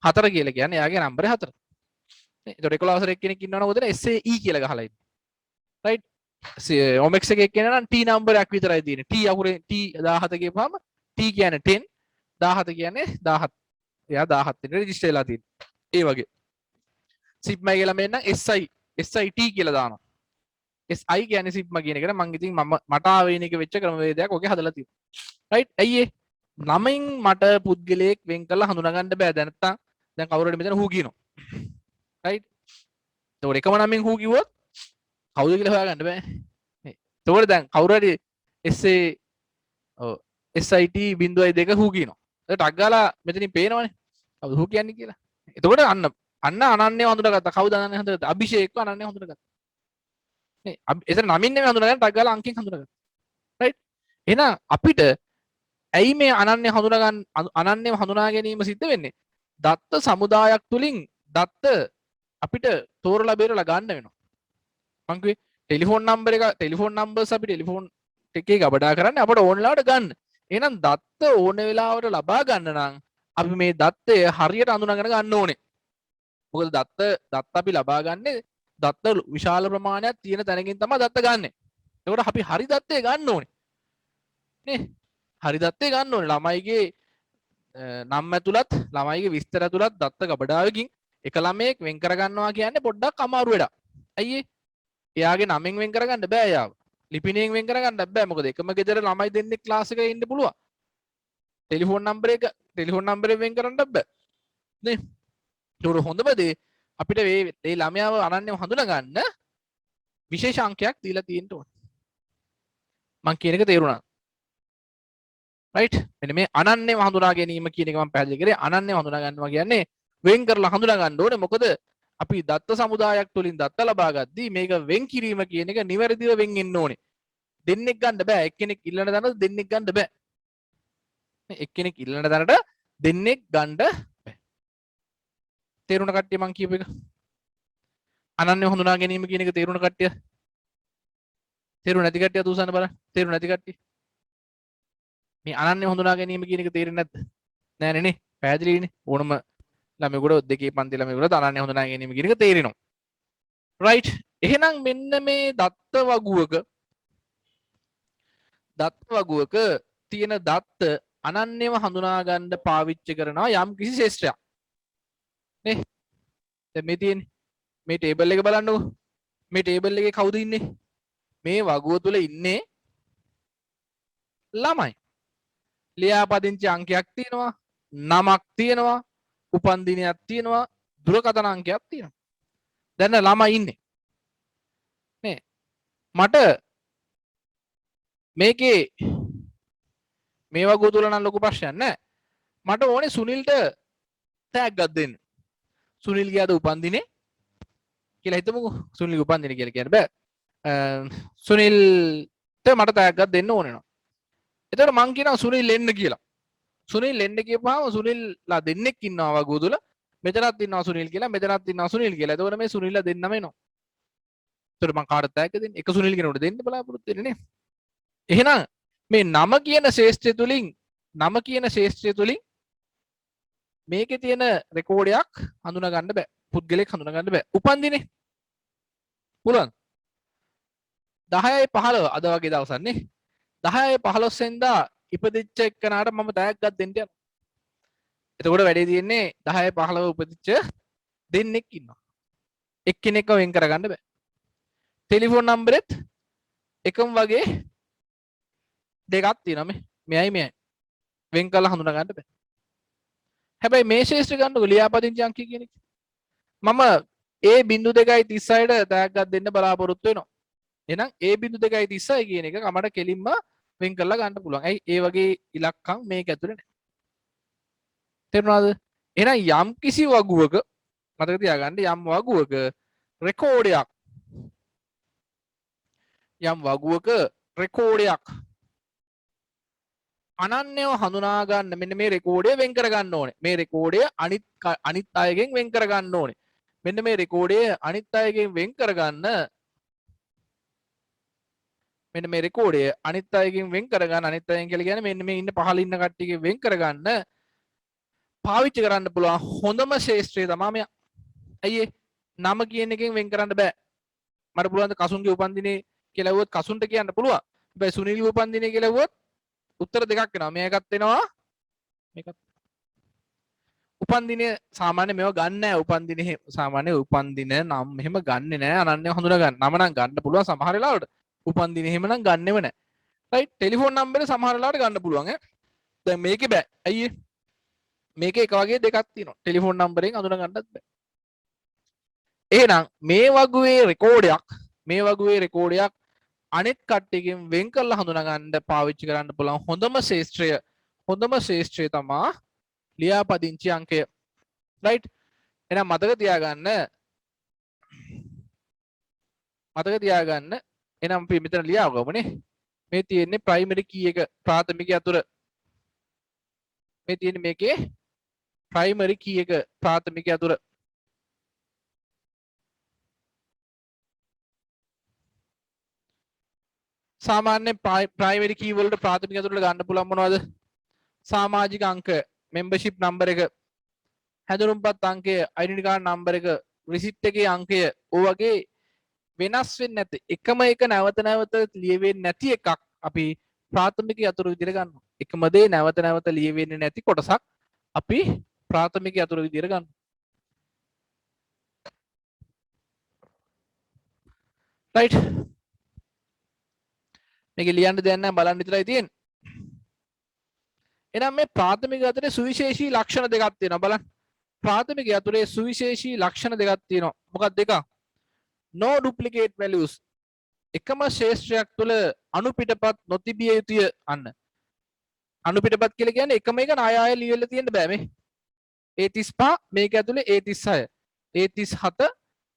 4 කියලා කියන්නේ එයාගේ නම්බරේ 4. නේ. ඒතකොට 11 වසරේ කෙනෙක් ඉන්නවනම් උදේට SAE කියලා ගහලා ඉන්න. රයිට්. ඔමෙක්ස් එකේ කියනවා නම් T නම්බරයක් විතරයි තියෙන්නේ. T අකුරේ T 17 කියපුවාම T කියන්නේ 10, 17 කියන්නේ 17. එයා 17 වෙනි රෙජිස්ටර් වෙලා තියෙන්නේ. ඒ වගේ. සිප්මයි කියලා මෙන්න SIT කියලා දානවා. SI කියන්නේ සිග්මා කියන එකට මම ඉතින් මට ආවේන එක වෙච්ච ක්‍රමවේදයක් ඔකේ හදලා තියෙනවා රයිට් ඇයි ඒ නමෙන් මට පුද්ගලයෙක් වෙන් කරලා හඳුනා ගන්න බෑ දැන් නැත්තම් දැන් කවුරු හරි මෙතන හූ කියනවා රයිට් ඒතකොට එකම නමෙන් හූ කිව්වොත් කවුද කියලා හොයාගන්න බෑ නේ ඒතකොට දැන් කවුරු හරි SA SIT 0.2 හූ කියනවා ඒකට ටක් ගාලා මෙතනින් පේනවනේ කවුද හූ කියන්නේ කියලා එතකොට අන්න අනන්‍යව හඳුනාගත්තා කවුද අනන්‍යව හඳුනාගත්තා අභිෂේක්ව අනන්‍යව හඳුනාගත්තා නේ එතන නමින් නෙමෙයි හඳුනාගන්න ටක් ගාලා අංකෙන් හඳුනාගත්තා රයිට් එහෙනම් අපිට ඇයි මේ අනන්‍යව හඳුනා ගැනීම සිද්ධ වෙන්නේ දත්ත සමුදායක් තුලින් දත්ත අපිට තෝරලා බේරලා ගන්න වෙනවා මං කිව්වේ ටෙලිෆෝන් නම්බර්ස් අපි ටෙලිෆෝන් එකේ ගබඩා කරන්නේ අපට ඕන වෙලාවට ගන්න එහෙනම් දත්ත ඕන වෙලාවට ලබා ගන්න නම් අපි මේ දත්තය හරියට අඳුනගෙන ගන්න ඕනේ මොකද දත්ත අපි ලබා ගන්නේ දත්ත විශාල ප්‍රමාණයක් තියෙන තැනකින් තමයි දත්ත ගන්නෙ එතකොට අපි හරි දත්තය ගන්න ඕනේ නේ හරි දත්තේ ගන්න ඕනේ ළමයිගේ නම් ඇතුළත් ළමයිගේ විස්තර ඇතුළත් දත්ත ගබඩාවකින් එක ළමයෙක් වෙන් කරගන්නවා කියන්නේ පොඩ්ඩක් අමාරු වැඩක්. ඇයි ඒ? එයාගේ නමෙන් වෙන් කරගන්න බෑ එයාව. ලිපිණයෙන් වෙන් කරගන්න බෑ. මොකද එකම ගෙදර ළමයි දෙන්නෙක් ක්ලාස් එකේ ඉන්න පුළුවන්. ටෙලිෆෝන් නම්බරේ වෙන් කරන්න බෑ. නේ? ඒක හොඳම දේ අපිට මේ ළමයාව අනන්‍යව හඳුනා ගන්න විශේෂ අංකයක් දීලා තියෙන්න ඕනේ. මං කියන එක තේරුණා? රයිට් මෙන්න මේ අනන්‍යව හඳුනා ගැනීම කියන එක මම පැහැදිලි කරේ අනන්‍යව හඳුනා ගන්නවා කියන්නේ වෙන් කරලා හඳුනා ගන්න ඕනේ මොකද අපි දත්ත සමුදායක් තුලින් දත්ත ලබා ගද්දී මේක වෙන් කිරීම කියන එක නිවැරදිව වෙන් වෙන්න ඕනේ දෙන්නෙක් ගන්න බෑ එක්කෙනෙක් ඉල්ලන තැනට දෙන්නෙක් ගන්න බෑ මේ එක්කෙනෙක් ඉල්ලන තැනට දෙන්නෙක් ගන්න බෑ තේරුණ කට්ටිය මං කියපු එක අනන්‍යව හඳුනා ගැනීම කියන එක තේරුණ කට්ටිය තේරුණ නැති කට්ටිය අතූසන්න බලන්න තේරුණ නැති කට්ටිය මේ අනන්‍ය හඳුනා ගැනීම කියන එක තේරෙන්නේ නැද්ද? නෑනේ නේ. පැහැදිලිනේ. ඕනම ළමයෙකුට දෙකේ පන්ති ළමයෙකුට අනන්‍ය හඳුනා ගැනීම කියන එක තේරෙනවා. රයිට්. එහෙනම් මෙන්න මේ දත්ත වගුවක තියෙන දත්ත අනන්‍යව හඳුනා ගන්න පාවිච්චි කරනවා යම් කිසි ශේෂ්ත්‍රයක්. නේ? දැන් මේ තියෙන්නේ මේ ටේබල් එක බලන්නකෝ. මේ ටේබල් එකේ කවුද ඉන්නේ? මේ වගුව තුල ඉන්නේ ළමයි. ලියාපදිංචි අංකයක් තියෙනවා නමක් තියෙනවා උපන්දිනයක් තියෙනවා දුරකථන අංකයක් තියෙනවා දැන් ළමයි ඉන්නේ නේ මට මේකේ මේ වගුව තුල නම් ලොකු ප්‍රශ්නයක් නැහැ මට ඕනේ සුනිල්ට ටැග්ගක් දෙන්න සුනිල් ගියාද උපන්දිනේ කියලා හිතමුකෝ සුනිල් උපන්දිනේ කියලා කියන්න බෑ සුනිල්ට මට ටැග්ගක් දෙන්න ඕනේ නෝ එතකොට මං කියනවා සුනිල් එන්න කියලා. සුනිල් එන්න කියපුවාම සුනිල්ලා දෙන්නෙක් ඉන්නවා වගුව තුල. මෙතනත් ඉන්නවා සුනිල් කියලා, මෙතනත් ඉන්නවා සුනිල් කියලා. එතකොට මේ සුනිල්ලා දෙන්නම එනවා. එතකොට මං කාටද තෑග්ග දෙන්නේ? එක සුනිල් කෙනෙකුට දෙන්න බලාපොරොත්තු වෙන්නේ නේ. එහෙනම් මේ නම කියන ශේෂ්ත්‍රය තුලින් මේකේ තියෙන රෙකෝඩයක් හඳුනා ගන්න බෑ. පුද්ගලෙක් හඳුනා ගන්න බෑ. උපන්දිනේ. පුළුවන්. 10යි 15 අද වගේ දවසක් නේ. 10/15 වෙනිදා ඉපදිච්ච එක්කනට මම තෑග්ගක් දෙන්න යනවා. එතකොට වැඩේ තියෙන්නේ 10/15 උපදිච්ච දෙන්නෙක් ඉන්නවා. එක්කෙනෙක්ව වෙන් කරගන්න බෑ. ටෙලිෆෝන් නම්බරෙත් එකම වගේ දෙකක් තියෙනවා මේ. මෙයයි වෙන් කරලා හඳුනා ගන්න බෑ. හැබැයි මේ ශේෂ්ත්‍ර ගන්නකො ලියාපදිංචි අංකය කියන එක. මම A.2.36ට තෑග්ගක් දෙන්න බලාපොරොත්තු වෙනවා. එහෙනම් A.2.36 කියන එක කමඩ කෙලින්ම වෙන් කරලා ගන්න පුළුවන්. ඇයි ඒ වගේ ඉලක්කම් මේක ඇතුලේ නැහැ. තේරුණාද? එහෙනම් යම් කිසි වගුවක මතක තියාගන්න යම් වගුවක රෙකෝඩයක් අනන්‍යව හඳුනා ගන්න මෙන්න මේ රෙකෝඩය වෙන් කර ගන්න ඕනේ. මේ රෙකෝඩය අනිත් අයගෙන් වෙන් කර ගන්න ඕනේ. මෙන්න මේ රෙකෝඩය අනිත් අයගෙන් වෙන් කරගන්න මෙන්න මේ රෙකෝඩය අනිත් අයගෙන් වෙන් කරගන්න අනිත් අයගෙන් කියලා කියන්නේ මෙන්න මේ ඉන්න පහළ ඉන්න කට්ටියගෙන් වෙන් කරගන්න පාවිච්චි කරන්න පුළුවන් හොඳම ශේෂ්ත්‍රය තමයි මෙයා. ඇයි ඒ? නම කියන එකෙන් වෙන් කරන්න බෑ. මට පුළුවන් ද කසුන්ගේ උපන්දිනේ කියලා වුවොත් කසුන්ට කියන්න පුළුවන්. හැබැයි සුනිල්ගේ උපන්දිනේ කියලා වුවොත් උත්තර දෙකක් එනවා. මේකත් එනවා මේකත්. උපන්දිනය සාමාන්‍ය මේවා ගන්න නැහැ. උපන්දින සාමාන්‍ය උපන්දින නම් මෙහෙම ගන්නෙ නැහැ. අනන්‍යව හඳුනා ගන්න. නම නම් ගන්න පුළුවන් සමහර වෙලාවට. උපන්දින එහෙම නම් ගන්නෙම නැහැ. රයිට්. ටෙලිෆෝන් නම්බරේ සමහර වෙලාවට ගන්න පුළුවන් ඈ. දැන් මේකේ බෑ. අයියේ මේකේ එක වගේ දෙකක් තියෙනවා. ටෙලිෆෝන් නම්බරෙන් අඳුන ගන්නත් බෑ. එහෙනම් මේ වගේ රෙකෝඩයක් අනිත් කට්ටියකින් වෙන් කරලා හඳුනා ගන්න පාවිච්චි කරන්න පුළුවන් හොඳම ශේෂ්ත්‍රය තමා ලියාපදිංචි අංකය. රයිට්. එහෙනම් මතක තියාගන්න එහෙනම් අපි මෙතන ලියාගමුනේ. මේ තියෙන්නේ ප්‍රයිමරි කී එක ප්‍රාථමික අතුර. මේ තියෙන්නේ මේකේ ප්‍රයිමරි කී එක ප්‍රාථමික අතුර. සාමාන්‍ය ප්‍රයිමරි කී වලට ප්‍රාථමික අතුරට ගන්න පුළුවන් මොනවද? සමාජික අංක, membership number එක, හැඳුනුම්පත් අංකය, identity card number එක, receipt එකේ අංකය, ඔය වගේ වෙනස් වෙන්නේ නැති එකම එක නැවත නැවත ලියවෙන්නේ නැති එකක් අපි ප්‍රාථමික අතුරු විදිහට ගන්නවා. එකම දේ නැවත නැවත ලියවෙන්නේ නැති කොටසක් අපි ප්‍රාථමික අතුරු විදිහට ගන්නවා. රයිට්. මේක ලියන්න දෙයක් නැහැ, බලන්න විතරයි තියෙන්නේ. එහෙනම් මේ ප්‍රාථමික අතරේ සුවිශේෂී ලක්ෂණ දෙකක් තියෙනවා බලන්න. ප්‍රාථමික අතුරේ සුවිශේෂී ලක්ෂණ දෙකක් තියෙනවා. මොකක්ද දෙක? no duplicate values. එකම ශේෂ්ත්‍රයක් තුළ අනුපිටපත් නොතිබිය යුතුය. අන්න අනුපිටපත් කියලා කියන්නේ එකම එක ආය ආය ලියලා තියෙන්න බෑ මේ. A35 මේක ඇතුලේ A36 A37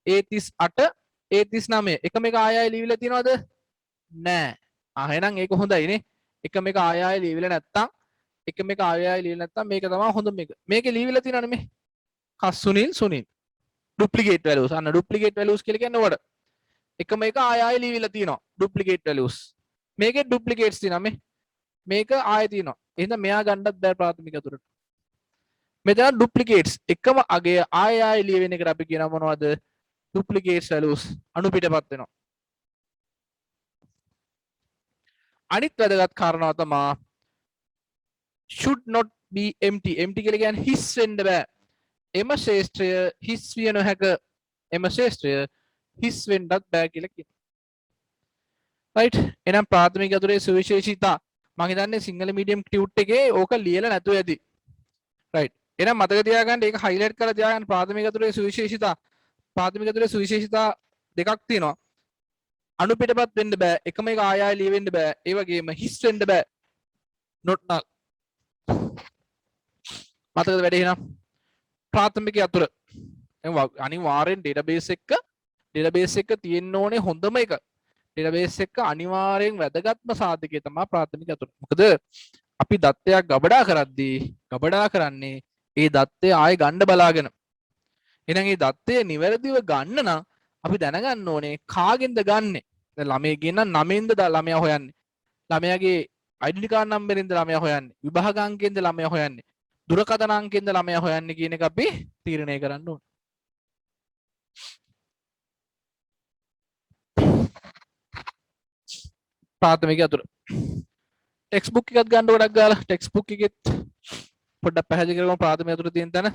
A38 A39 එකම එක ආය ආය ලියවිලා තියනවද? නෑ. එහෙනම් ඒක හොඳයි නේ. එකම එක ආය ආය ලියවිලා නැත්තම් එකම එක ආය ආය ලියලා නැත්තම් මේක තමයි හොඳම එක. මේකේ ලියවිලා තියෙනවනේ මේ. Sunil duplicate values. අන්න duplicate values කියලා කියන්නේ ඔකට. එකම එක ආය ආය ලියවිලා තියෙනවා duplicate values. මේකේ duplicates තියෙනවා මේ. මේක ආයෙ තියෙනවා. එහෙනම් මෙයා ගන්නත් බෑ ප්‍රාථමික අතුරට. මෙතන duplicates එකම අගය ආයෙ ආයෙ ලියවෙන එකට අපි කියනවා මොනවද? duplicates values අනුපිටපත් වෙනවා. අනිත් වැදගත් කාරණාව තමයි should not be empty. empty කියලා කියන්නේ හිස් වෙන්න බෑ. එම ශේෂ්ත්‍රය හිස් විය නොහැක. එම ශේෂ්ත්‍රය හිස් වෙන්නත් බෑ කියලා කියනවා. right. එහෙනම් ප්‍රාථමික අතුරේ සුවිශේෂීතා මම හිතන්නේ සිංහල මීඩියම් ටියුට් එකේ ඕක ලියලා නැතුව ඇති. right. එහෙනම් මතක තියාගන්න ඒක highlight කරලා තියාගන්න ප්‍රාථමික අතුරේ සුවිශේෂීතා. ප්‍රාථමික අතුරේ සුවිශේෂීතා දෙකක් තියෙනවා. අනුපිටපත් වෙන්න බෑ. එකම එක ආය ආය ලියවෙන්න බෑ. ඒ වගේම හිස් වෙන්න බෑ. not null. මතකද වැඩේ එහෙනම්? ප්‍රාථමික අතුර අනිවාර්යෙන් database එක තියෙන්න ඕනේ හොඳම එක. database එක අනිවාර්යෙන් වැදගත්ම සාධකය තමයි ප්‍රාථමික අතුර. මොකද අපි දත්තයක් ගබඩා කරන්නේ ඒ දත්තය ආයෙ ගන්න බලාගෙන. එහෙනම් ඒ දත්තය නිවැරදිව ගන්න නම් අපි දැනගන්න ඕනේ කාගෙන්ද ගන්නෙ. දැන් ළමයෙක්ගෙන් නම් නමෙන්ද ළමයා හොයන්නේ. ළමයාගේ identity card නම්බරෙන්ද ළමයා හොයන්නේ. විභාග අංකයෙන්ද ළමයා හොයන්නේ. දුරකථන අංකයෙන්ද ළමයා හොයන්නේ කියන එක අපි තීරණය කරන්න ඕනේ. ප්‍රාථමික අතුර ටෙක්ස්ට් බුක් එකක් ගන්න ගොඩක් ගාලා ටෙක්ස්ට් බුක් එකෙත් පොඩ්ඩක් පැහැදිලි කරගමු ප්‍රාථමික අතුර තියෙන තැන.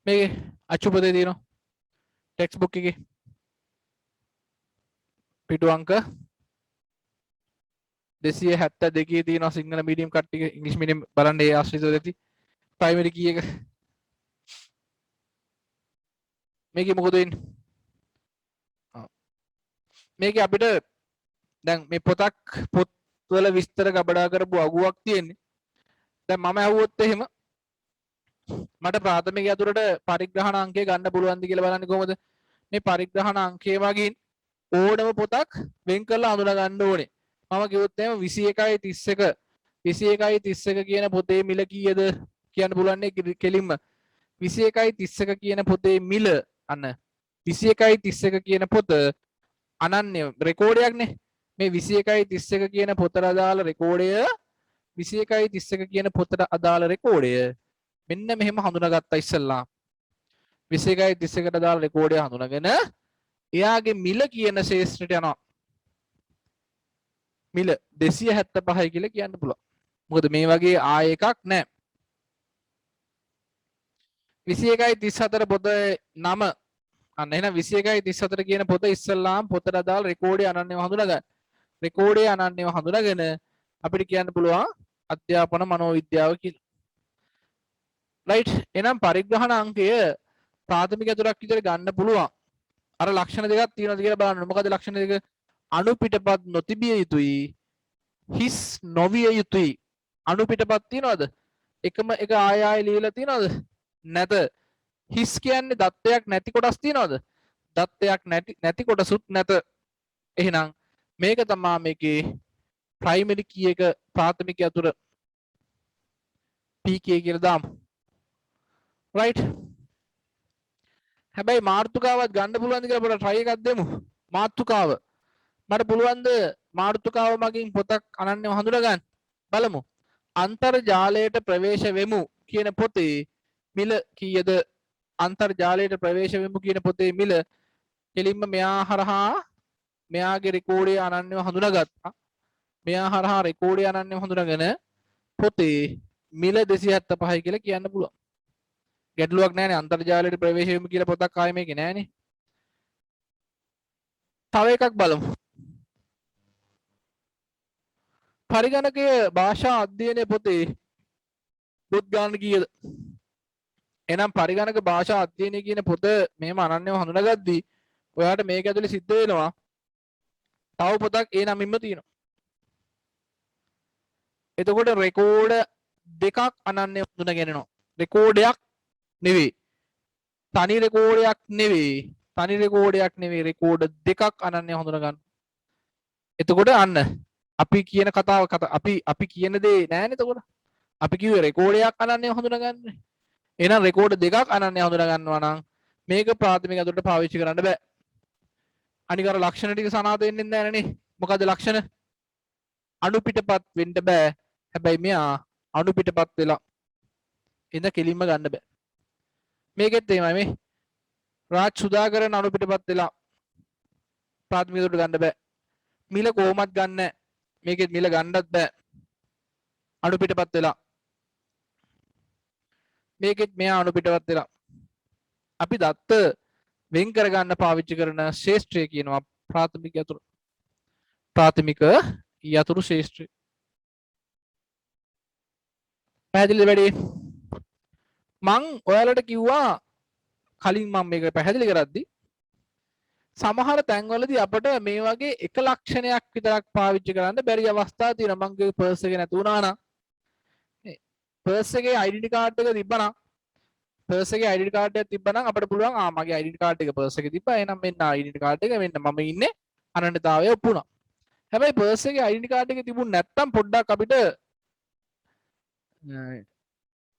මේකේ අච්චුපතේ තියෙනවා ටෙක්ස්ට් බුක් එකේ පිටු අංක 272 තියෙනවා සිංහල මීඩියම් කට්ටිය ඉංග්‍රීසි මීඩියම් බලන්න ඒ ආශ්‍රිතව දෙති ප්‍රයිමරි කී එක මේකේ මොකද වෙන්නේ මේකේ අපිට දැන් මේ පොත්වල විස්තර ගබඩා කරපු අගුවක් තියෙන්නේ දැන් මම ඇහුවොත් එහෙම මට ප්‍රාථමික අතුරට පරිග්‍රහණ අංකය ගන්න පුළුවන්ද කියලා බලන්න කොහොමද මේ පරිග්‍රහණ අංකය වගේ ඕනම පොතක් වෙන් කරලා හඳුනා ගන්න ඕනේ මම කිව්වොත් එහෙම 21.31 21.31 කියන පොතේ මිල කීයද කියන්න පුළුවන් නේ කෙලින්ම 21.31 කියන පොතේ මිල අන්න 21.31 කියන පොත අනන්‍ය රෙකෝඩයක් නේ මේ 21.31 කියන පොතට අදාළ රෙකෝඩය 21.31 කියන පොතට අදාළ රෙකෝඩය මෙන්න මෙහෙම හඳුනාගත්තා ඉස්සෙල්ලා 21.31ට අදාළ රෙකෝඩය හඳුනාගෙන එයාගේ මිල කියන ශේෂ්ත්‍රයට යනවා මිල 275යි කියලා කියන්න පුළුවන් මොකද මේ වගේ ආය එකක් නැහැ 21:34 පොත නම අන්න එහෙනම් 21:34 කියන පොත ඉස්සල්ලාම පොතට අදාළ රෙකෝඩේ අනන්‍යව හඳුනගන්න. රෙකෝඩේ අනන්‍යව හඳුනගෙන අපිට කියන්න පුළුවන් අධ්‍යාපන මනෝවිද්‍යාව කියලා. රයිට්. එහෙනම් පරිග්‍රහණ අංකය ප්‍රාථමික අතුරක් විතර ගන්න පුළුවන්. අර ලක්ෂණ දෙකක් තියෙනවද කියලා බලන්න. මොකද ලක්ෂණ දෙක? අණු පිටපත් නොතිබිය යුතුයි. හිස් නොවිය යුතුයි. අණු පිටපත් තියනවද? එකම එක ආය ආය ලියලා තියනවද? නැත. හිස් කියන්නේ දත්තයක් නැති කොටස් තියනවද? දත්තයක් නැති කොටසුත් නැත. එහෙනම් මේක තමයි මේකේ ප්‍රයිමරි කී එක ප්‍රාථමික අතුර PK කියලා දාමු. රයිට්. හැබැයි මාතෘකාවක් ගන්න පුළුවන්ද කියලා පොඩ්ඩක් try එකක් දෙමු. මාතෘකාව මට පුළුවන්ද මාතෘකාව මගින් පොතක් අනන්‍යව හඳුනා ගන්න? බලමු. අන්තර්ජාලයට ප්‍රවේශ වෙමු කියන පොතේ මිල කීයද? අන්තර්ජාලයට ප්‍රවේශ වෙමු කියන පොතේ මිල කෙලින්ම මෙයා හරහා මෙයාගේ රෙකෝඩේ අනන්‍යව හඳුනාගත්තා. මෙයා හරහා රෙකෝඩේ අනන්‍යව හඳුනාගෙන පොතේ මිල 275යි කියලා කියන්න පුළුවන්. ගැටලුවක් නැහැ නේ. අන්තර්ජාලයට ප්‍රවේශ වෙමු කියලා පොතක් ආයේ මේකේ නැහැ නේ. තව එකක් බලමු. පරිගණකය භාෂා අධ්‍යයනයේ පොතේ පොත් ගන්න කීයද? එහෙනම් පරිගණක භාෂා අධ්‍යයනය කියන පොත මෙහෙම අනන්‍යව හඳුනාගද්දී ඔයාට මේක ඇතුලේ සිද්ධ වෙනවා තව පොතක් ඒ නමින්ම තියෙනවා. එතකොට රෙකෝඩ දෙකක් අනන්‍යව හඳුනාගෙනනවා. රෙකෝඩයක් නෙවෙයි. තනි රෙකෝඩයක් නෙවෙයි. තනි රෙකෝඩයක් නෙවෙයි. රෙකෝඩ දෙකක් අනන්‍යව හඳුනා ගන්න. එතකොට අන්න අපි කියන කතාව අපි කියන දේ නෑනේ එතකොට. අපි කිව්වේ රෙකෝඩයක් අනන්‍යව හඳුනා ගන්න. එහෙනම් රෙකෝඩ දෙකක් අනන්‍යව හඳුනා ගන්නවා නම් මේක ප්‍රාථමික අතුරට පාවිච්චි කරන්න බෑ. අනික අර ලක්ෂණ ටික සනාථ වෙන්නේ නැහැ නේ. මොකද ලක්ෂණ? අණු පිටපත් වෙන්න බෑ. හැබැයි මෙයා අණු පිටපත් වෙලා ඉඳ කෙලින්ම ගන්න බෑ. මේකෙත් එහෙමයි මේ. රාජ් සුදාකරන අණු පිටපත් වෙලා ප්‍රාථමික අතුරට ගන්න බෑ. මිල කොහොමත් ගන්න නැහැ. මේකෙත් මිල ගන්නත් බෑ. අණු පිටපත් වෙලා. මේකෙත් මෙයා අණු පිටපත් වෙලා. අපි දත්ත වෙන් කරගන්න පාවිච්චි කරන ශේෂ්ත්‍රය කියනවා ප්‍රාථමික යතුරු. ප්‍රාථමික යතුරු ශේෂ්ත්‍රය. පැහැදිලිද වැඩි? මං ඔයාලට කිව්වා කලින් මම මේක පැහැදිලි කරද්දි සමහර තැන්වලදී අපිට මේ වගේ එක ලක්ෂණයක් විතරක් පාවිච්චි කරන්න බැරි අවස්ථා තියෙනවා. මං කිව්වේ පර්ස් එක නැති වුණා නම් පර්ස් එකේ ඩෙන්ටිටි කාඩ් එක තිබ්බනම් පර්ස් එකේ ඩෙන්ටිටි කාඩ් එකක් තිබ්බනම් අපිට පුළුවන් මගේ ඩෙන්ටිටි කාඩ් එක පර්ස් එකේ තිබ්බා. එහෙනම් මෙන්න ඩෙන්ටිටි කාඩ් එක මෙන්න මම ඉන්නේ අනන්‍යතාවය ඔප්පුණා. හැබැයි පර්ස් එකේ ඩෙන්ටිටි කාඩ් එක තිබුණ නැත්තම් පොඩ්ඩක් අපිට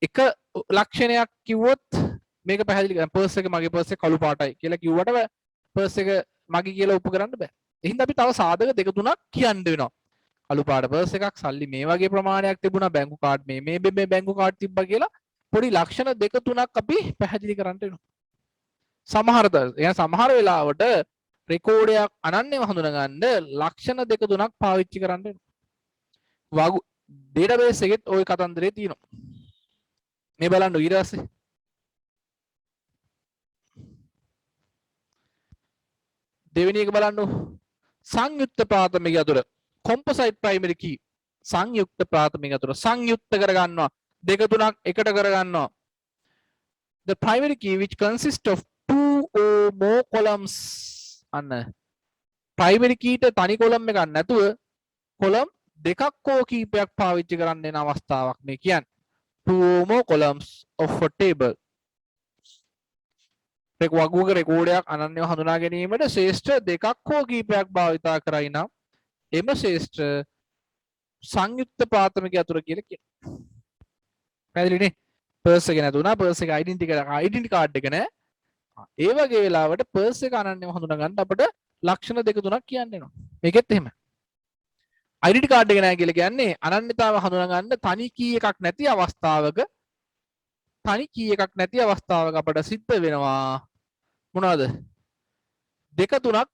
එක ලක්ෂණයක් කිව්වොත් මේක පැහැදිලි කරන්න. පර්ස් එක මගේ පර්ස් එක කළු පාටයි කියලා කිව්වට පර්ස් එක මගේ කියලා ඔප්පු කරන්න බෑ. එහෙනම් අපි තව සාධක දෙක තුනක් කියන්න වෙනවා. කළු පාට පර්ස් එකක් සල්ලි මේ වගේ ප්‍රමාණයක් තිබුණා බැංකු කාඩ් මේ බැංකු කාඩ් තිබ්බා කියලා පොඩි ලක්ෂණ දෙක තුනක් අපි පැහැදිලි කරන්න වෙනවා. සමහර වෙලාවට රෙකෝඩයක් අනන්‍යව හඳුනගන්න ලක්ෂණ දෙක තුනක් පාවිච්චි කරන්න වෙනවා. ඩේටාබේස් එකෙත් ওই කතන්දරේ තියෙනවා. මේ බලන්න ඊට පස්සේ දෙවෙනි එක බලන්න සංයුක්ත ප්‍රාථමික අතුර composite primary key සංයුක්ත ප්‍රාථමික අතුර සංයුක්ත කරගන්නවා දෙක තුනක් එකට කරගන්නවා. The primary key which consists of two or more columns අන්න primary keyට තනි කොලම් එකක් නැතුව කොලම් දෙකක් හෝ කීපයක් පාවිච්චි කරන්න වෙන අවස්ථාවක් මේ කියන්නේ. Two or more columns of a table. වගුවක රෙකෝඩයක් අනන්‍යව හඳුනා ගැනීමට ශේෂ්ඨ දෙකක් හෝ කීපයක් භාවිතා කරයි නම් එම ශේෂ්ඨ සංයුක්ත ප්‍රාථමික අතුර කියලා කියනවා. පැහැදිලිනේ? පර්ස් එක නැතුණා පර්ස් එක ඩෙන්ටිටි කාඩ් එක නැහැ. ඒ වගේ වෙලාවට පර්ස් එක අනන්‍යව හඳුනා ගන්න අපිට ලක්ෂණ දෙක තුනක් කියන්න වෙනවා. මේකෙත් එහෙම. ඩෙන්ටිටි කාඩ් එක නැහැ කියලා කියන්නේ අනන්‍යතාව හඳුනා ගන්න තනි කී එකක් නැති අවස්ථාවක අපිට සිද්ධ වෙනවා මොනවද? දෙක තුනක්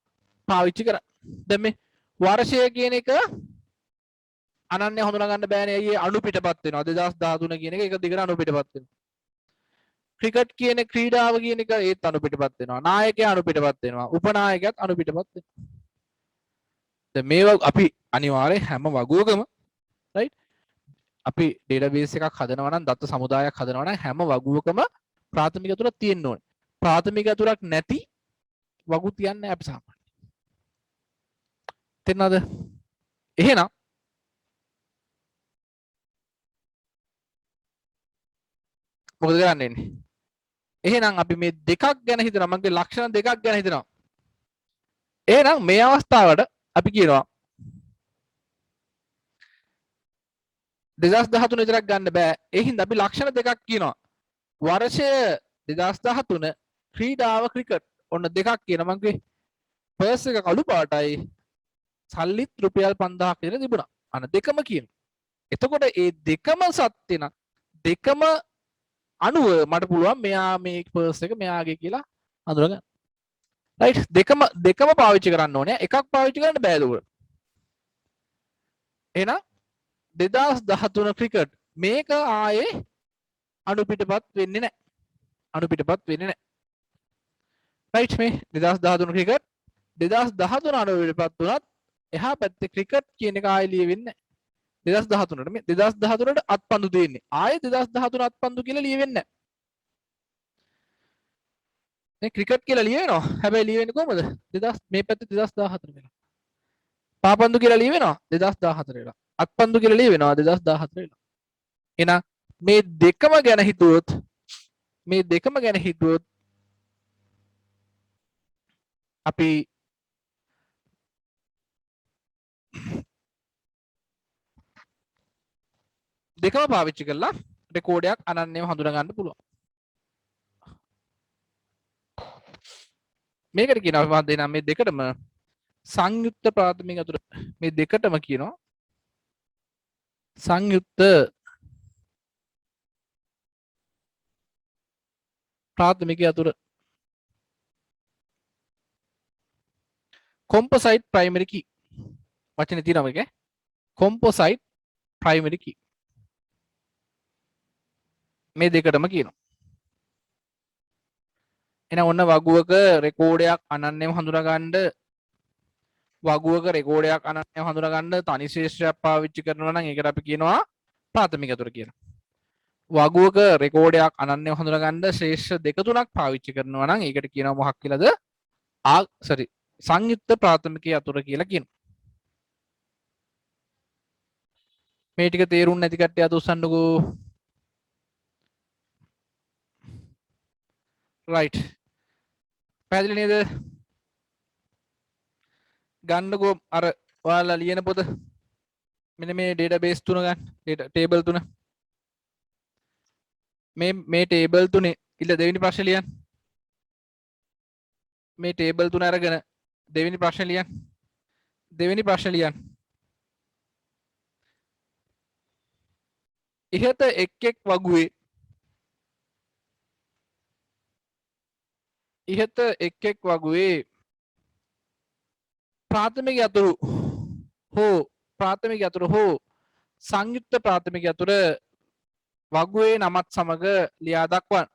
පාවිච්චි කරා. දැන් මේ වර්ෂය කියන එක අනන්‍ය හඳුනා ගන්න බෑනේ. අයියේ අණු පිටපත් වෙනවා. 2013 කියන එක දිගට අණු පිටපත් වෙනවා. ක්‍රිකට් කියන ක්‍රීඩාව කියන එක ඒත් අනු පිටපත් වෙනවා. නායකයා අනු පිටපත් වෙනවා. උපනායකයාත් අනු පිටපත් වෙනවා. දැන් මේවා අපි අනිවාර්යෙන් හැම වගුවකම රයිට් අපි ඩේටාබේස් එකක් හදනවා නම් දත්ත සමුදායක් හදනවා නම් හැම වගුවකම ප්‍රාථමික අතුරක් තියෙන්න ඕනේ. ප්‍රාථමික අතුරක් නැති වගු තියන්නේ අපි සාමාන්‍යයෙන්. තේරෙනවද? එහෙනම් මොකද කරන්න වෙන්නේ? එහෙනම් අපි මේ දෙකක් ගැන හිතනවා. මගේ ලක්ෂණ දෙකක් ගැන හිතනවා. එහෙනම් මේ අවස්ථාවට අපි කියනවා 2013 විතරක් ගන්න බෑ. ඒ හින්දා අපි ලක්ෂණ දෙකක් කියනවා. වර්ෂය 2013 ක්‍රීඩාව ක්‍රිකට්. ඔන්න දෙකක් කියනවා. මගේ පර්ස් එක කළු පාටයි. සල්ලිත් රුපියල් 5000ක් විතර තිබුණා. අන්න දෙකම කියනවා. එතකොට ඒ දෙකම සත්‍ය නම් දෙකම අනුව මට පුළුවන් මෙයා මේ පර්ස් එක මෙයාගේ කියලා හඳුනගන්න. රයිට් දෙකම පාවිච්චි කරන්න ඕනේ. එකක් පාවිච්චි කරන්න බෑ දුර. එහෙනම් 2013 ක්‍රිකට් මේක ආයේ අනු පිටපත් වෙන්නේ නැහැ. අනු පිටපත් වෙන්නේ නැහැ. රයිට් මේ 2013 ක්‍රිකට් 2013 අනු පිටපත් වුණත් එහා පැත්තේ ක්‍රිකට් කියන එක ආයේ ලියවෙන්නේ නැහැ. 2013ට මේ 2013ට අත්පන්දු දෙන්නේ. ආයේ 2013 අත්පන්දු කියලා ලියවෙන්නේ නැහැ. මේ ක්‍රිකට් කියලා ලියවෙනවා. හැබැයි ලියවෙන්නේ කොහමද? 2000 මේ පැත්තේ 2014 වෙනවා. පාපන්දු කියලා ලියවෙනවා 2014 වෙනවා. අත්පන්දු කියලා ලියවෙනවා 2014 වෙනවා. එහෙනම් මේ දෙකම ගැන හිතුවොත් අපි දෙකම පාවිච්චි කරලා රෙකෝඩයක් අනන්‍යව හඳුනා ගන්න පුළුවන්. මේකට කියනවා අපි මම දෙන්නම් මේ දෙකටම සංයුක්ත ප්‍රාථමික අතුර මේ දෙකටම කියනවා සංයුක්ත ප්‍රාථමික අතුර composite primary key වචනේ තියෙනවා මේකේ composite primary key මේ දෙකටම කියනවා. එහෙනම් ඔන්න වගුවක රෙකෝඩයක් අනන්‍යව හඳුනා ගන්න තනි ශේෂ්ත්‍රයක් පාවිච්චි කරනවා නම් ඒකට අපි කියනවා ප්‍රාථමික අතුර කියලා. වගුවක රෙකෝඩයක් අනන්‍යව හඳුනා ගන්න ශේෂ්ත්‍ර දෙක තුනක් පාවිච්චි කරනවා නම් ඒකට කියනවා මොකක් කියලාද? සංයුක්ත ප්‍රාථමික අතුර කියලා කියනවා. මේ ටික තේරුම් නැති කට්ටිය අත උස්සන්නකෝ. රයිට්. පැහැදිලි නේද? ගන්නකෝ අර ඔයාලා ලියන පොත. මෙන්න මේ ඩේටාබේස් තුන ගන්න. ටේබල් තුන. මේ ටේබල් තුනේ ඉල්ල දෙවෙනි ප්‍රශ්නේ ලියන්න. මේ ටේබල් තුන අරගෙන දෙවෙනි ප්‍රශ්නේ ලියන්න. ඉහත එක් වගුවේ ප්‍රාථමික අතුරු හෝ සංයුක්ත ප්‍රාථමික අතුර වගුවේ නමත් සමග ලියා දක්වන්න.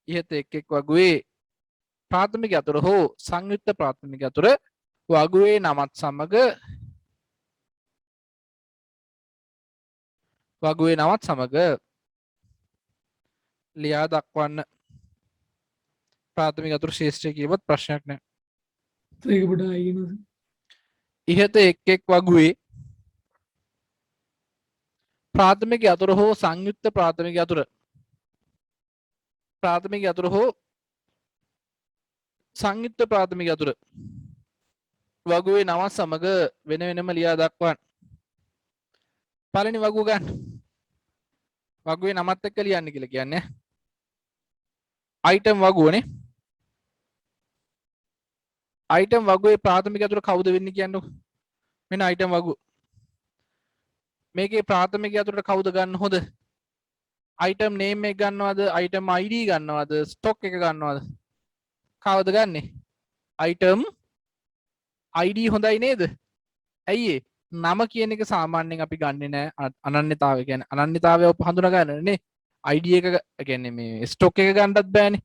ඉහත එක් වගුවේ ප්‍රාථමික අතුර හෝ සංයුක්ත ප්‍රාථමික අතුර වගුවේ නමත් සමග ලියා දක්වන්න. ප්‍රාථමික අතුරු ශේෂ්ත්‍රය කියවත් ප්‍රශ්නයක් නැහැ. ඒක පොඩ ආයෙත් ඉහත එක් වගුවේ ප්‍රාථමික අතුර හෝ සංයුක්ත ප්‍රාථමික අතුර සංයුක්ත ප්‍රාථමික අතුර වගුවේ නම සමග වෙන වෙනම ලියා දක්වන්න. පළවෙනි වගුව ගන්න. වගුවේ නමත් එක්ක ලියන්න කියලා කියන්නේ අයිටම් වගුවනේ. අයිටම් වගුවේ ප්‍රාථමික අතුර කවුද වෙන්නේ කියන්නකො. මෙන්න අයිටම් වගුව. මේකේ ප්‍රාථමික අතුරට කවුද ගන්න හොඳ? අයිටම් නේම් එක ගන්නවද? අයිටම් ID ගන්නවද? ස්ටොක් එක ගන්නවද? කවුද ගන්නෙ? අයිටම් ID හොඳයි නේද? ඇයි ඒ? නම කියන එක සාමාන්‍යයෙන් අපි ගන්නෙ නෑ. අනන්‍යතාවය කියන්නේ අනන්‍යතාවය හඳුනා ගන්නනේ. ID එක කියන්නේ මේ ස්ටොක් එක ගන්නත් බෑනේ.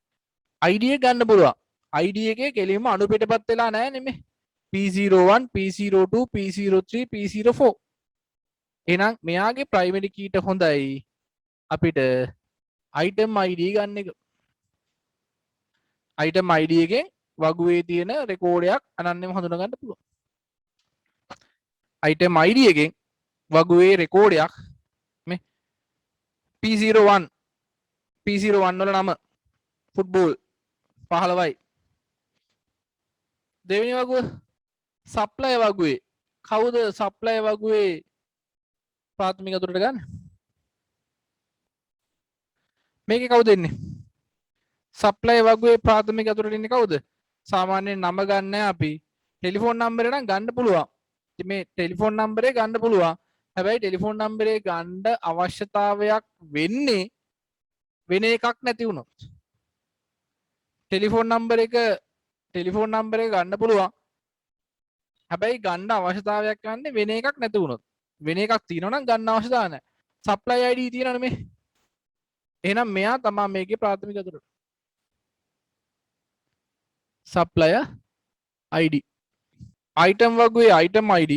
ID එක ගන්න පුළුවන්. ID එකේ කෙලින්ම අණු පිටපත් වෙලා නැහැ නෙමෙයි. P01 P02 P03 P04. එහෙනම් මෙයාගේ ප්‍රයිමරි කීට හොඳයි අපිට item ID ගන්න එක. item ID එකෙන් වගුවේ තියෙන රෙකෝඩයක් අනන්‍යව හඳුනා ගන්න පුළුවන්. item ID එකෙන් වගුවේ රෙකෝඩයක් මේ P01 වල නම ෆුට්බෝල් 15යි. දෙවෙනි වගුව සප්ලයි වගුවේ කවුද සප්ලයි වගුවේ ප්‍රාථමික අතුරට ගන්න? මේකේ කවුද ඉන්නේ? සප්ලයි වගුවේ ප්‍රාථමික අතුරට ඉන්නේ කවුද? සාමාන්‍යයෙන් නම ගන්න අපි ටෙලිෆෝන් නම්බරේ නම් ගන්න පුළුවන්. ඉතින් මේ ටෙලිෆෝන් නම්බරේ ගන්න පුළුවන්. හැබැයි ටෙලිෆෝන් නම්බරේ ගන්න අවශ්‍යතාවයක් වෙන්නේ වෙන එකක් නැති වුණොත්. ටෙලිෆෝන් නම්බර එක ගන්න පුළුවන්. හැබැයි ගන්න අවශ්‍යතාවයක් ගන්න වෙන එකක් නැති වුණොත්. වෙන එකක් තියෙනවා නම් ගන්න අවශ්‍යතාවය නැහැ. සප්ලයි ID තියෙනවනේ මේ. එහෙනම් මෙයා තමයි මේකේ ප්‍රාථමික අතුර. Supplier ID. item වගුවේ item ID.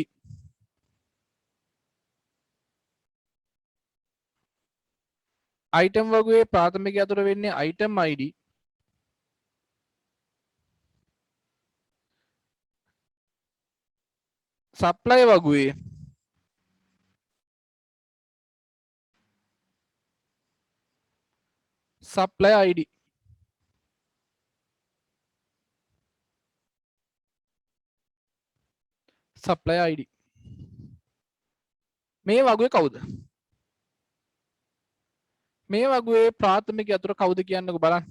item වගුවේ ප්‍රාථමික අතුර වෙන්නේ item ID. සප්ලයි වගුවේ supply ID. supply ID. මේ වගුවේ කවුද? මේ වගුවේ ප්‍රාථමික අතුර කවුද කියන්නකෝ බලන්න.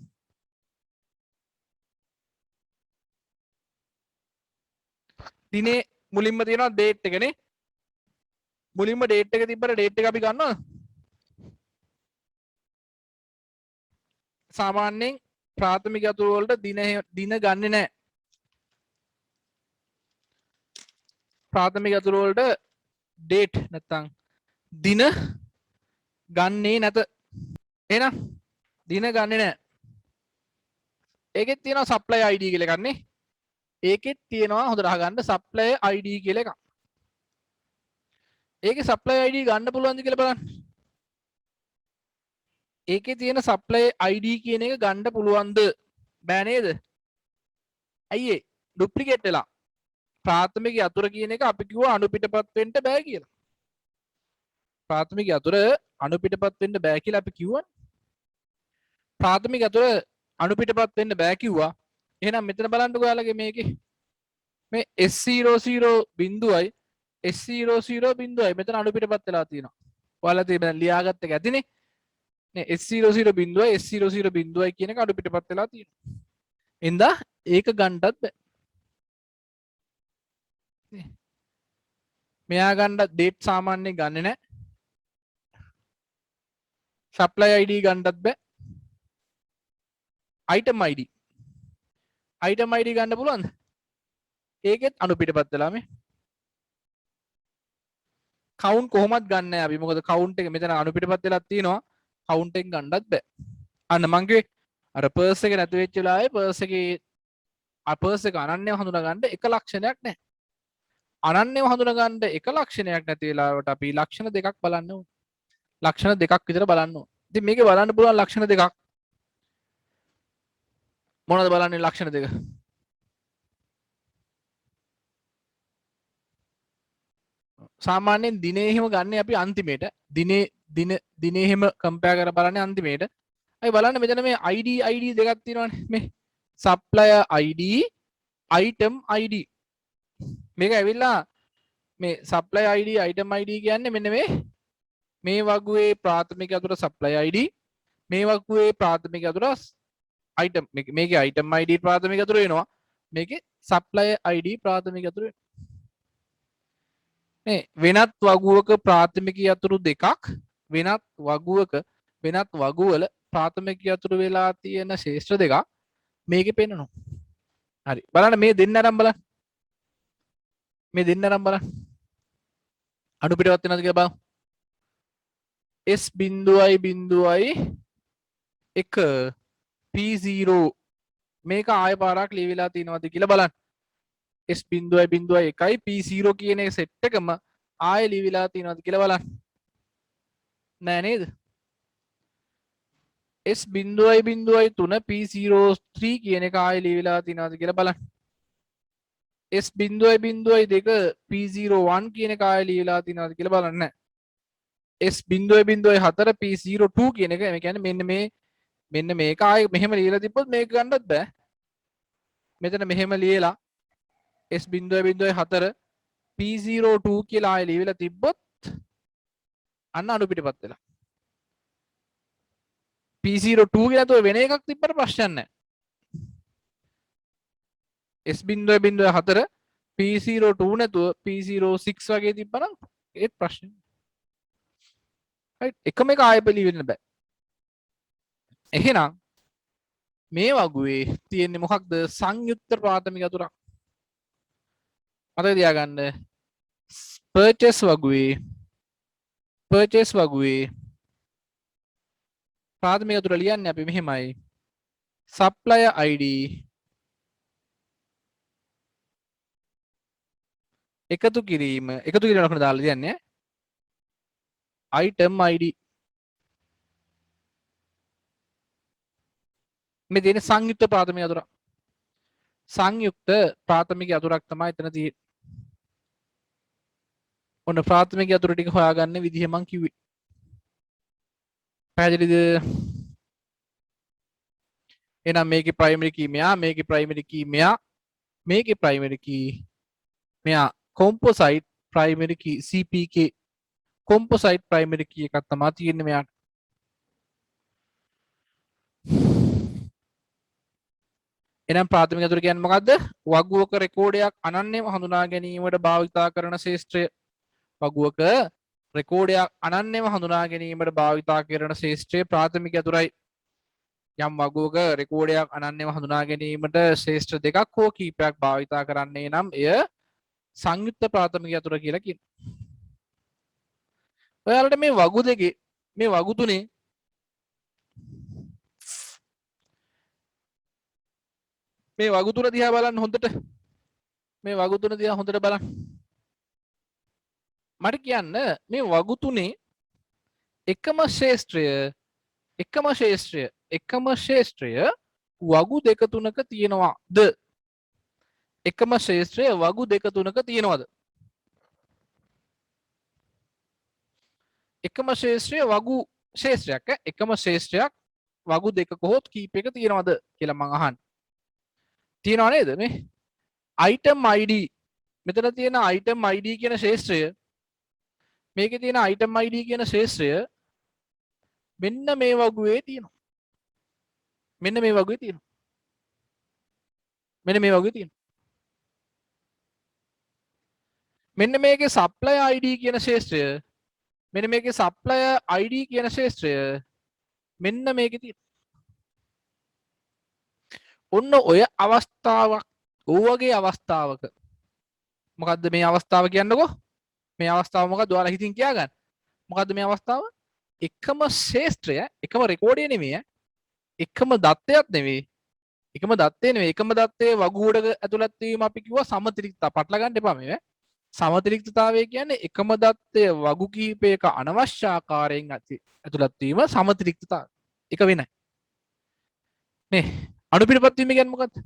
දිනේ මුලින්ම තියෙනවා date එකනේ. මුලින්ම date එක තිබ්බට date එක අපි ගන්නවද? සාමාන්‍යයෙන් ප්‍රාථමික අතුරු වලට දින ගන්නෙ නැහැ. ප්‍රාථමික අතුරු වලට date නැත්තම් දින ගන්නේ නැත. එහෙනම් දින ගන්නෙ නැහැ. ඒකෙත් තියෙනවා supply ID කියලා එකක් නේ. ඒකෙත් තියෙනවා හොඳට අහගන්න supply ID කියලා එකක්. ඒකේ supply ID ගන්න පුළුවන්ද කියලා බලන්න. ඒකේ තියෙන supply ID කියන එක ගන්න පුළුවන්ද? බෑ නේද? ඇයි ඒ? ඩුප්ලිකේට් වෙලා. ප්‍රාථමික අතුර කියන එක අපි කිව්වා අණු පිටපත් වෙන්න බෑ කියලා. ප්‍රාථමික අතුර අණු පිටපත් වෙන්න බෑ කියලා අපි කිව්වනේ. ප්‍රාථමික අතුර අණු පිටපත් වෙන්න බෑ කිව්වා. එහෙනම් මෙතන බලන්නකෝ ඔයාලගේ මේකේ මේ S00 බිඳුවයි S00 බිඳුවයි මෙතන අණු පිටපත් වෙලා තියෙනවා. ඔයාලා තියෙන ලියාගත්ත එක ඇතිනේ. නේ S00 බිඳුවයි S00 බිඳුවයි කියන එක අණු පිටපත් වෙලා තියෙනවා. එඳා ඒක ගන්නටත් බෑ. මෙයා ගන්න date සාමාන්‍යයෙන් ගන්නෙ නැහැ. supply ID ගන්නත් බෑ. item ID ගන්න පුළුවන්ද? ඒකෙත් අණු පිටපත් වෙලා මේ count කොහොමත් ගන්න නැහැ අපි. මොකද count එක මෙතන අණු පිටපත් වෙලා තියෙනවා. count එක ගන්නත් බෑ. අන්න මං කිව්වේ අර purse එක නැති වෙච්ච වෙලාවේ purse එක අනන්‍යව හඳුනා ගන්න එක ලක්ෂණයක් නැහැ. අනන්‍යව හඳුනා ගන්න එක ලක්ෂණයක් නැති වෙලාවට අපි ලක්ෂණ දෙකක් බලන්න ඕනේ. ලක්ෂණ දෙකක් විතර බලන්න ඕනේ. ඉතින් මේකේ බලන්න පුළුවන් ලක්ෂණ දෙකක්. මොනවද බලන්නේ ලක්ෂණ දෙක? සාමාන්‍යයෙන් දිනේ එහෙම ගන්න අපි අන්තිමේට. දිනේ එහෙම කම්පෙයාර් කරලා බලන්නේ අන්තිමේට. අපි බලන්න මෙතන මේ ID දෙකක් තියෙනවානේ. මේ supplier ID, item ID. මේක ඇවිල්ලා මේ supply ID, item ID කියන්නේ මෙන්න මේ වගුවේ ප්‍රාථමික අතුර supply ID, මේ වගුවේ ප්‍රාථමික අතුර item මේකේ item ID ප්‍රාථමික අතුර වෙනවා. මේකේ supply ID ප්‍රාථමික අතුර වෙනවා. මේ වෙනත් වගුවක ප්‍රාථමික අතුරු දෙකක් වෙනත් වගුවල ප්‍රාථමික අතුරු වෙලා තියෙන ශේෂ්ත්‍ර දෙකක් මේකේ පෙන්නනවා. හරි. බලන්න මේ දෙන්න අරන් බලන්න. අණු පිටපත් වෙනවද කියලා බලමු. S බිඳුවයි එක P0 මේක ආය පාරක් ලියවිලා තියෙනවද කියලා බලන්න. S බිඳුවයි බිඳුවයි එකයි P0 කියන එක සෙට් එකම ආය ලියවිලා තියෙනවද කියලා බලන්න. නෑ නේද? S බිඳුවයි බිඳුවයි 3 P03 කියන එක ආය ලියවිලා තියෙනවද කියලා බලන්න. S බිඳුවයි බිඳුවයි 2 P01 කියන එක ආය ලියවිලා තියෙනවද කියලා බලන්න. S බිඳුවයි බිඳුවයි 4 P02 කියන එක ඒ කියන්නේ මෙන්න මේක ආයේ මෙහෙම ලියලා තිබ්බොත් මේක ගන්නත් බෑ. මෙතන මෙහෙම ලියලා S.04 P02 කියලා ආයෙ ලියවිලා තිබ්බොත් අන්න අඩු පිටපත් වෙලා. P02 කියලා තෝ වෙන එකක් තිබ්බට ප්‍රශ්නයක් නැහැ. S.04 P02 නැතුව P06 වගේ තිබ්බනම් ඒත් ප්‍රශ්න. right එකම එක ආයෙ ලියවෙන්න බෑ. එහෙනම් මේ වගුවේ තියෙන්නේ මොකක්ද? සංයුක්ත ප්‍රාථමික අතුරක්. මතක තියාගන්න purchase වගුවේ ප්‍රාථමික අතුර ලියන්නේ අපි මෙහෙමයි. supplier ID එකතු කිරීම ලකුණ දාලා තියන්නේ item ID මේ තියෙන සංයුක්ත ප්‍රාථමික අතුරක්. සංයුක්ත ප්‍රාථමික අතුරක් තමයි එතන තියෙන්නේ. ඔන්න ප්‍රාථමික අතුර ටික හොයාගන්න විදිහ මං කිව්වේ. පැහැදිලිද? එහෙනම් මේකේ primary key මෙයා, මේකේ primary key මෙයා, මේකේ primary key මෙයා. composite primary key CPK composite primary key එකක් තමයි තියෙන්නේ මෙයාට. එනම් ප්‍රාථමික අතුර කියන්නේ මොකද්ද? වගුවක රෙකෝඩයක් අනන්‍යව හඳුනා ගැනීමට භාවිතා කරන ශේෂ්ත්‍රය. වගුවක රෙකෝඩයක් අනන්‍යව හඳුනා ගැනීමට භාවිතා කරන ශේෂ්ත්‍රය ප්‍රාථමික අතුරයි. යම් වගුවක රෙකෝඩයක් අනන්‍යව හඳුනා ගැනීමට ශේෂ්ත්‍ර දෙකක් හෝ කීපයක් භාවිතා කරන්නේ නම් එය සංයුක්ත ප්‍රාථමික අතුර කියලා කියනවා. ඔයාලට මේ වගු දෙකේ මේ වගු තුනේ මේ වගු තුන දිහා බලන්න හොඳට. මේ වගු තුන දිහා හොඳට බලන්න. මට කියන්න මේ වගු තුනේ එකම ශේෂ්ත්‍රය වගු දෙක තුනක තියෙනවාද? එකම ශේෂ්ත්‍රය වගු දෙක තුනක තියෙනවද? එකම ශේෂ්ත්‍රය වගු ශේෂ්ත්‍රයක් එකම ශේෂ්ත්‍රයක් වගු දෙකක හොත් කීපයක තියෙනවද කියලා මං අහන්නේ. තියෙනව නේද? මේ item ID මෙතන තියෙන item ID කියන ශේෂ්ත්‍රය මේකේ තියෙන item ID කියන ශේෂ්ත්‍රය මෙන්න මේ වගුවේ තියෙනවා. මෙන්න මේ වගුවේ තියෙනවා. මෙන්න මේකේ supplier ID කියන ශේෂ්ත්‍රය මෙන්න මේකේ supplier ID කියන ශේෂ්ත්‍රය මෙන්න මේකේ තියෙනවා. ඔන්න ඔය අවස්ථාවක් වගේ අවස්ථාවක මොකද්ද මේ අවස්ථාව කියන්නකෝ? මේ අවස්ථාව මොකක්ද? ඔයාලා හිතින් කියාගන්න. මොකද්ද මේ අවස්ථාව? එකම ශේෂ්ත්‍රය එකම රෙකෝඩය නෙමෙයි එකම දත්තයක් නෙවෙයි එකම දත්තේ නෙවෙයි එකම දත්තේ වගුවඩක ඇතුළත් වීම අපි කිව්වා සමතිරික්තතාව. පටල ගන්න එපා මේ. සමතිරික්තතාවය කියන්නේ එකම දත්තය වගු කිහිපයක අනවශ්‍ය ආකාරයෙන් ඇතුළත් වීම සමතිරික්තතාවය. එක වෙනයි. නේ අනුපිටපත් වීම කියන්නේ මොකද්ද?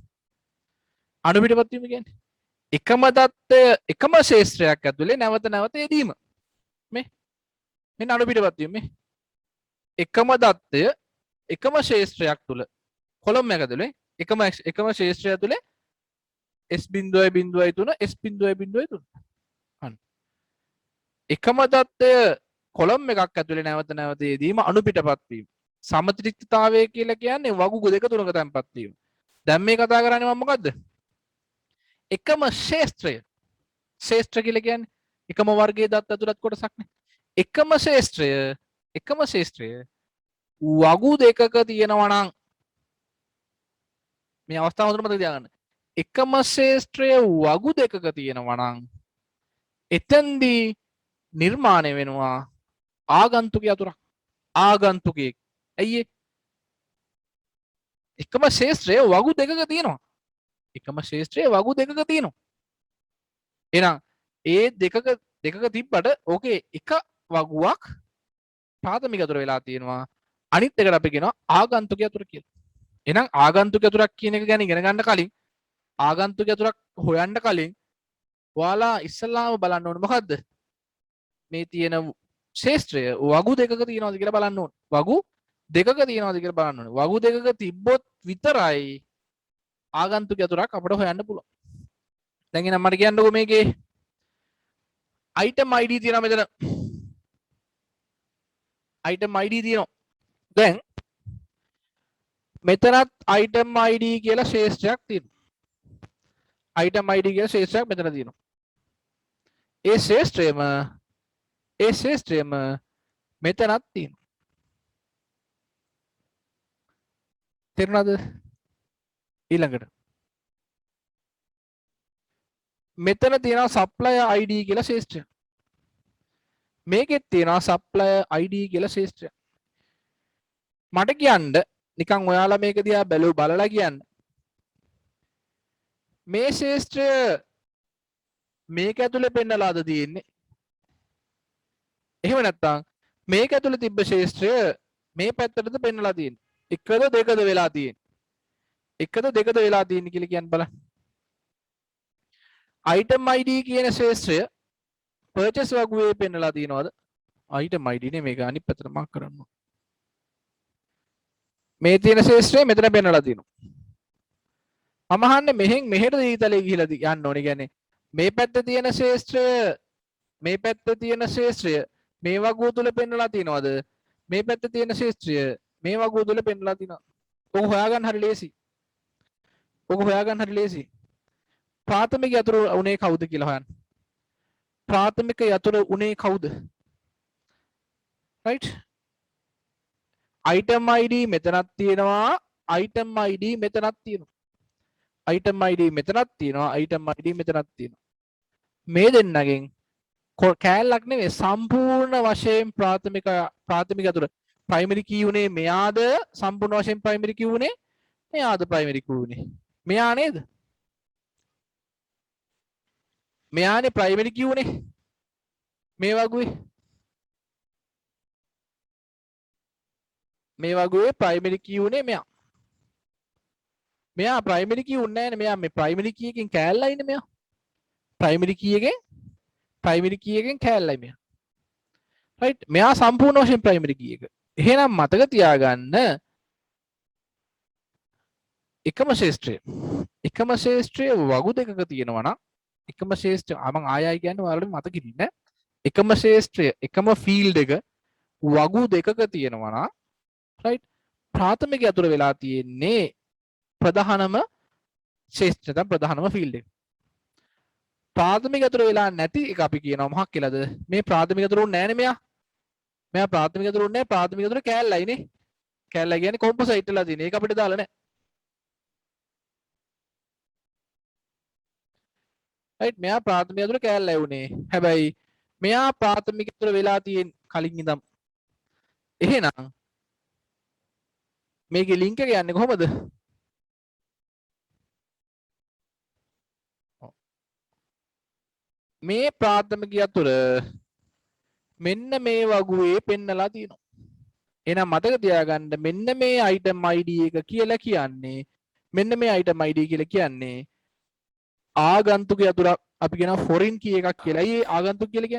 අනුපිටපත් වීම කියන්නේ එකම දත්තය එකම ශේෂ්ත්‍රයක් ඇතුලේ නැවත නැවත යෙදීම. මෙන්න අනුපිටපත් වීම. එකම දත්තය එකම ශේෂ්ත්‍රයක් තුල කොලම් එක ඇතුලේ එකම ශේෂ්ත්‍රය ඇතුලේ S.03 S.03 අන්න එකම දත්තය කොලම් එකක් ඇතුලේ නැවත නැවත යෙදීම අනුපිටපත් වීම. සමතිරික්තතාවය කියලා කියන්නේ වගු දෙක තුනක තැන්පත් වීම. දැන් මේ කතා කරන්නේ මම මොකද්ද? එකම ශේෂ්ත්‍රය. ශේෂ්ත්‍ර කියලා කියන්නේ එකම වර්ගයේ දත්ත ඇතුළත් කොටසක් නේ. එකම ශේෂ්ත්‍රය වගු දෙකක තියෙනවා නම් මේ අවස්ථාව හොඳට මතක තියාගන්න. එකම ශේෂ්ත්‍රය වගු දෙකක තියෙනවා නම් එතෙන්දී නිර්මාණය වෙනවා ආගන්තුක අතුරක්. ආගන්තුකයෙක්. ඇයි එකම ශේෂ්ත්‍රය වගු දෙකක තියෙනවා. එකම ශේෂ්ත්‍රය වගු දෙකක තියෙනවා. එහෙනම් ඒ දෙකක තිබ්බට ඕකේ එක වගුවක් ප්‍රාථමික අතුර වෙලා තියෙනවා. අනිත් එකට අපි කියනවා ආගන්තුක අතුර කියලා. එහෙනම් ආගන්තුක අතුරක් කියන එක ගැන ඉගෙන ගන්න කලින් ආගන්තුක අතුරක් හොයන්න කලින් ඔයාලා ඉස්සල්ලාම බලන්න ඕනේ මොකද්ද? මේ තියෙන ශේෂ්ත්‍රය වගු දෙකක තියෙනවද කියලා බලන්න ඕනේ. වගු දෙකක තියෙනවද කියලා බලන්න ඕනේ. වගු දෙකක තිබ්බොත් විතරයි ආගන්තුක අතුරක් අපිට හොයන්න පුළුවන්. දැන් එහෙනම් මට කියන්නකෝ මේකේ item id තියෙනවා මෙතන. item id තියෙනවා. දැන් මෙතනත් item id කියලා ශේෂ්ත්‍රයක් තියෙනවා. item id කියලා ශේෂ්ත්‍රයක් මෙතන තියෙනවා. ඒ ශේෂ්ත්‍රයම මෙතනත් තියෙනවා. තේරුණාද? ඊළඟට මෙතන තියෙනවා supplier id කියලා ශේෂ්ත්‍රයක්. මේකෙත් තියෙනවා supplier id කියලා ශේෂ්ත්‍රයක්. මට කියන්න නිකන් ඔයාලා මේක දිහා බලලා කියන්න. මේ ශේෂ්ත්‍රය මේක ඇතුලේ පෙන්නලාද තියෙන්නේ? එහෙම නැත්නම් මේක ඇතුලේ තිබ්බ ශේෂ්ත්‍රය මේ පැත්තටද පෙන්නලා තියෙන්නේ? එකද දෙකද වෙලා තියෙන්නේ? එකද දෙකද වෙලා තියෙන්නේ කියලා කියන්න බලන්න. item id කියන ශේෂ්ත්‍රය purchase වගුවේ පෙන්නලා තියෙනවද? item id නේ මේක අනිත් පැත්තට මාක් කරන්න ඕන. මේ තියෙන ශේෂ්ත්‍රය මෙතන පෙන්නලා තියෙනවා. මම අහන්නේ මෙහෙන් මෙහෙට දීතලේ ගිහිලා යන්න ඕනේ. කියන්නේ මේ පැත්තේ තියෙන ශේෂ්ත්‍රය මේ වගුව තුල පෙන්නලා තියෙනවද? මේ පැත්තේ තියෙන ශේෂ්ත්‍රය මේ වගුව තුල පෙන්නලා තියෙනවා. ඔක හොයාගන්න හරි ලේසි. ප්‍රාථමික යතුර උනේ කවුද කියලා හොයන්න. ප්‍රාථමික යතුර උනේ කවුද? right? item id මෙතනක් තියෙනවා. item id මෙතනක් තියෙනවා. item id මෙතනක් තියෙනවා. item id මෙතනක් තියෙනවා. මේ දෙන්නගෙන් කෑල්ලක් නෙවෙයි සම්පූර්ණ වශයෙන් ප්‍රාථමික අතුර primary key උනේ මෙයාද? සම්පූර්ණ වශයෙන් primary key උනේ මෙයාද? primary key උනේ මෙයා නේද? මෙයානේ primary key උනේ මේ වගුවේ primary key උනේ මෙයා. මෙයා primary key උන්නේ නැහැ නේ. මෙයා මේ primary key එකෙන් කෑල්ලයි නේ මෙයා. primary key එකෙන් කෑල්ලයි මෙයා. right? මෙයා සම්පූර්ණ වශයෙන් primary key එක. එහෙනම් මතක තියාගන්න එකම ශේෂ්ත්‍රය වගු දෙකක තියෙනවා නම් එකම ශේෂ්ත්‍රය මම ආයයි කියන්නේ ඔයාලට මතක ඉන්න. එකම ශේෂ්ත්‍රය එකම ෆීල්ඩ් එක වගු දෙකක තියෙනවා නම් right? ප්‍රාථමික අතුර වෙලා තියෙන්නේ ප්‍රධානම ශේෂ්ත්‍රය තමයි ප්‍රධානම ෆීල්ඩ් එක. ප්‍රාථමික අතුර වෙලා නැති එක අපි කියනවා මොකක් කියලාද? මේ ප්‍රාථමික අතුර උන්නේ නැහැ නේ මෙයා. මෙයා ප්‍රාථමික අතුර උන්නේ නැහැ. ප්‍රාථමික අතුර කෑල්ලයි නේ. කෑල්ලයි කියන්නේ කොම්පොසයිට් වෙලා තියෙන. ඒක අපිට දාලා නැහැ. right? මෙයා ප්‍රාථමික අතුර කෑල්ලයි උනේ. හැබැයි මෙයා ප්‍රාථමික අතුර වෙලා තියෙන කලින් ඉඳන්. එහෙනම් මේකේ ලින්ක් එක යන්නේ කොහමද? මේ ප්‍රාථමික අතුර මෙන්න මේ වගුවේ පෙන්නලා තියෙනවා. එහෙනම් මතක තියාගන්න මෙන්න මේ item id එක කියලා කියන්නේ ආගන්තුක අතුරක් අපි කියනවා foreign key එකක් කියලා. ඇයි ආගන්තුක කියලා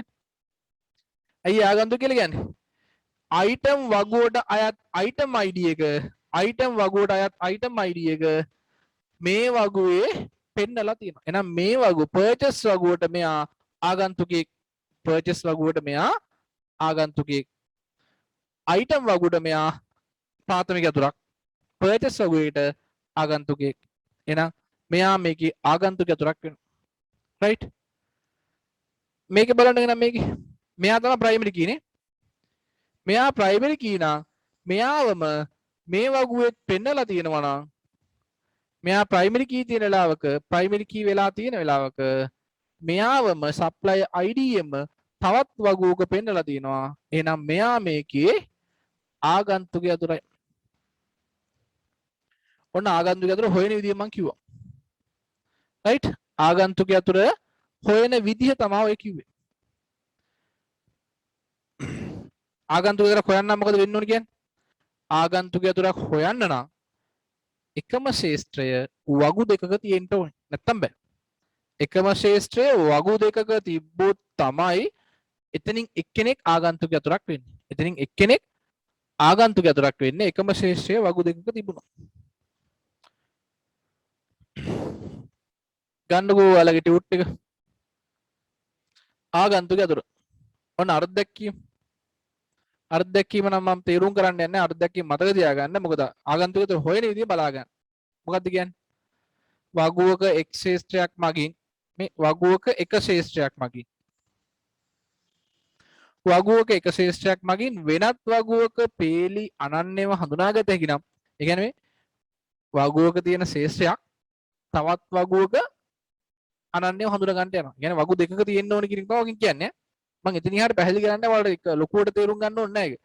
කියන්නේ? item වගුවට අයත් item id එක මේ වගුවේ පෙන්නලා තියෙනවා. එහෙනම් මේ වගුව purchase වගුවට මෙයා ආගන්තුකෙක්. item වගුවට මෙයා ප්‍රාථමික අතුරක්. purchase වගුවේට ආගන්තුකෙක්. එහෙනම් මෙයා මේකේ ආගන්තුක අතුරක් වෙනවා. right? මේක බලන්න නම් මෙයා තමයි primary key නේ. මෙයා primary key නම් මෙයාවම මේ වගුවෙත් පෙන්නලා තියෙනවා නම් මෙයා primary key තියෙන වෙලාවක මෙයාවම supplier id එම තවත් වගුවක පෙන්නලා තියෙනවා. එහෙනම් මෙයා මේකේ ආගන්තුක අතුරයි. ඔන්න ආගන්තුක අතර හොයන විදිය මම කිව්වා. රයිට්? ආගන්තුක අතර හොයන විදිහ තමයි ඔය කිව්වේ. ආගන්තුක අතර හොයන්න මොකද වෙන්න ඕනේ කියන්නේ? ආගන්තුක අතරක් හොයන්න නම් එකම ශේෂ්ත්‍රය වගු දෙකක තියෙන්න ඕනේ. නැත්තම් බෑ. එකම ශේෂ්ත්‍රය වගු දෙකක තිබ්බොත් තමයි එතනින් එක්කෙනෙක් ආගන්තුක අතරක් වෙන්නේ. එතනින් එක්කෙනෙක් ආගන්තුක අතරක් වෙන්නේ එකම ශේෂ්ත්‍රය වගු දෙකක තිබුණා. ගන්නකෝ ඔයාලගේ ටියුට් එක. ආගන්තුක අතර. ඔන්න අර්ථ දැක්කීම. අර්ථ දැක්කීම නම් මම තේරුම් කරන්න යන්නේ අර්ථ දැක්කීම මතක තියාගන්න. මොකද ආගන්තුක අතර හොයන විදිය බලා ගන්න. මොකක්ද කියන්නේ? වගුවක එක් ශේෂ්ත්‍රයක් මගින් මේ වගුවක එක ශේෂ්ත්‍රයක් මගින් වගුවක එක ශේෂ්ත්‍රයක් මගින් වෙනත් වගුවක පේලි අනන්‍යව හඳුනාගත හැකි නම් ඒ කියන්නේ වගුවක තියෙන ශේෂ්ත්‍රයක් තවත් වගුවක අනන්‍යව හඳුනා ගන්නට යනවා. කියන්නේ වගු දෙකක තියෙන්න ඕන කියන එක ඔකින් කියන්නේ. මම එතන ඉහාට පැහැදිලි කරන්න ඔයාලට එක ලොකුවට තේරුම් ගන්න ඕනේ නැහැ ඒක.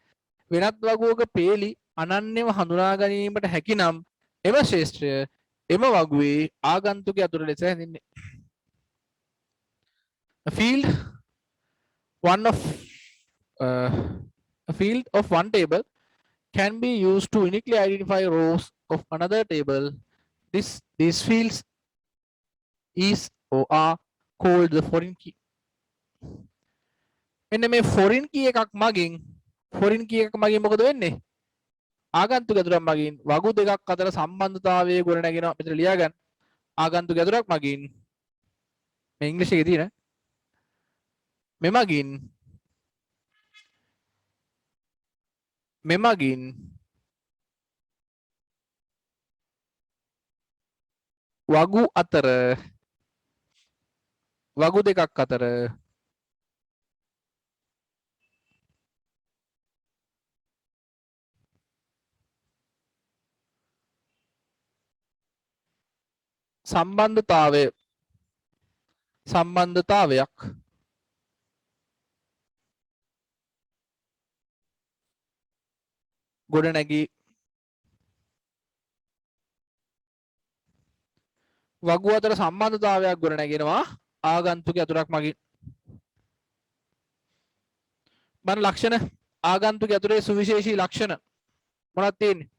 වෙනත් වගුවක පේලි අනන්‍යව හඳුනා ගැනීමට හැකි නම් එම ශේෂ්ත්‍රය එම වගුවේ ආගන්තුක අතුර ලෙස හැඳින්වේ. A field one of a field of one table can be used to uniquely identify rows of another table. These fields is or are called the foreign key. මෙන්න මේ foreign key එකක් මගින් මොකද වෙන්නේ? ආගන්තුක අතුරක් මගින් වගු දෙකක් අතර සම්බන්ධතාවයේ ගොඩනගෙනවා. මෙතන ලියා ගන්න. ආගන්තුක අතුරක් මගින් මේ ඉංග්‍රීසි එකේ තියෙන මෙමගින් වගු දෙකක් අතර සම්බන්ධතාවයක් ගොඩනැගී වගු අතර සම්බන්ධතාවයක් ගොඩනැගෙනවා ආගන්තුක අතුරක් මගින්. මන ලක්ෂණ ආගන්තුක අතුරේ සුවිශේෂී ලක්ෂණ මොනවද තියෙන්නේ?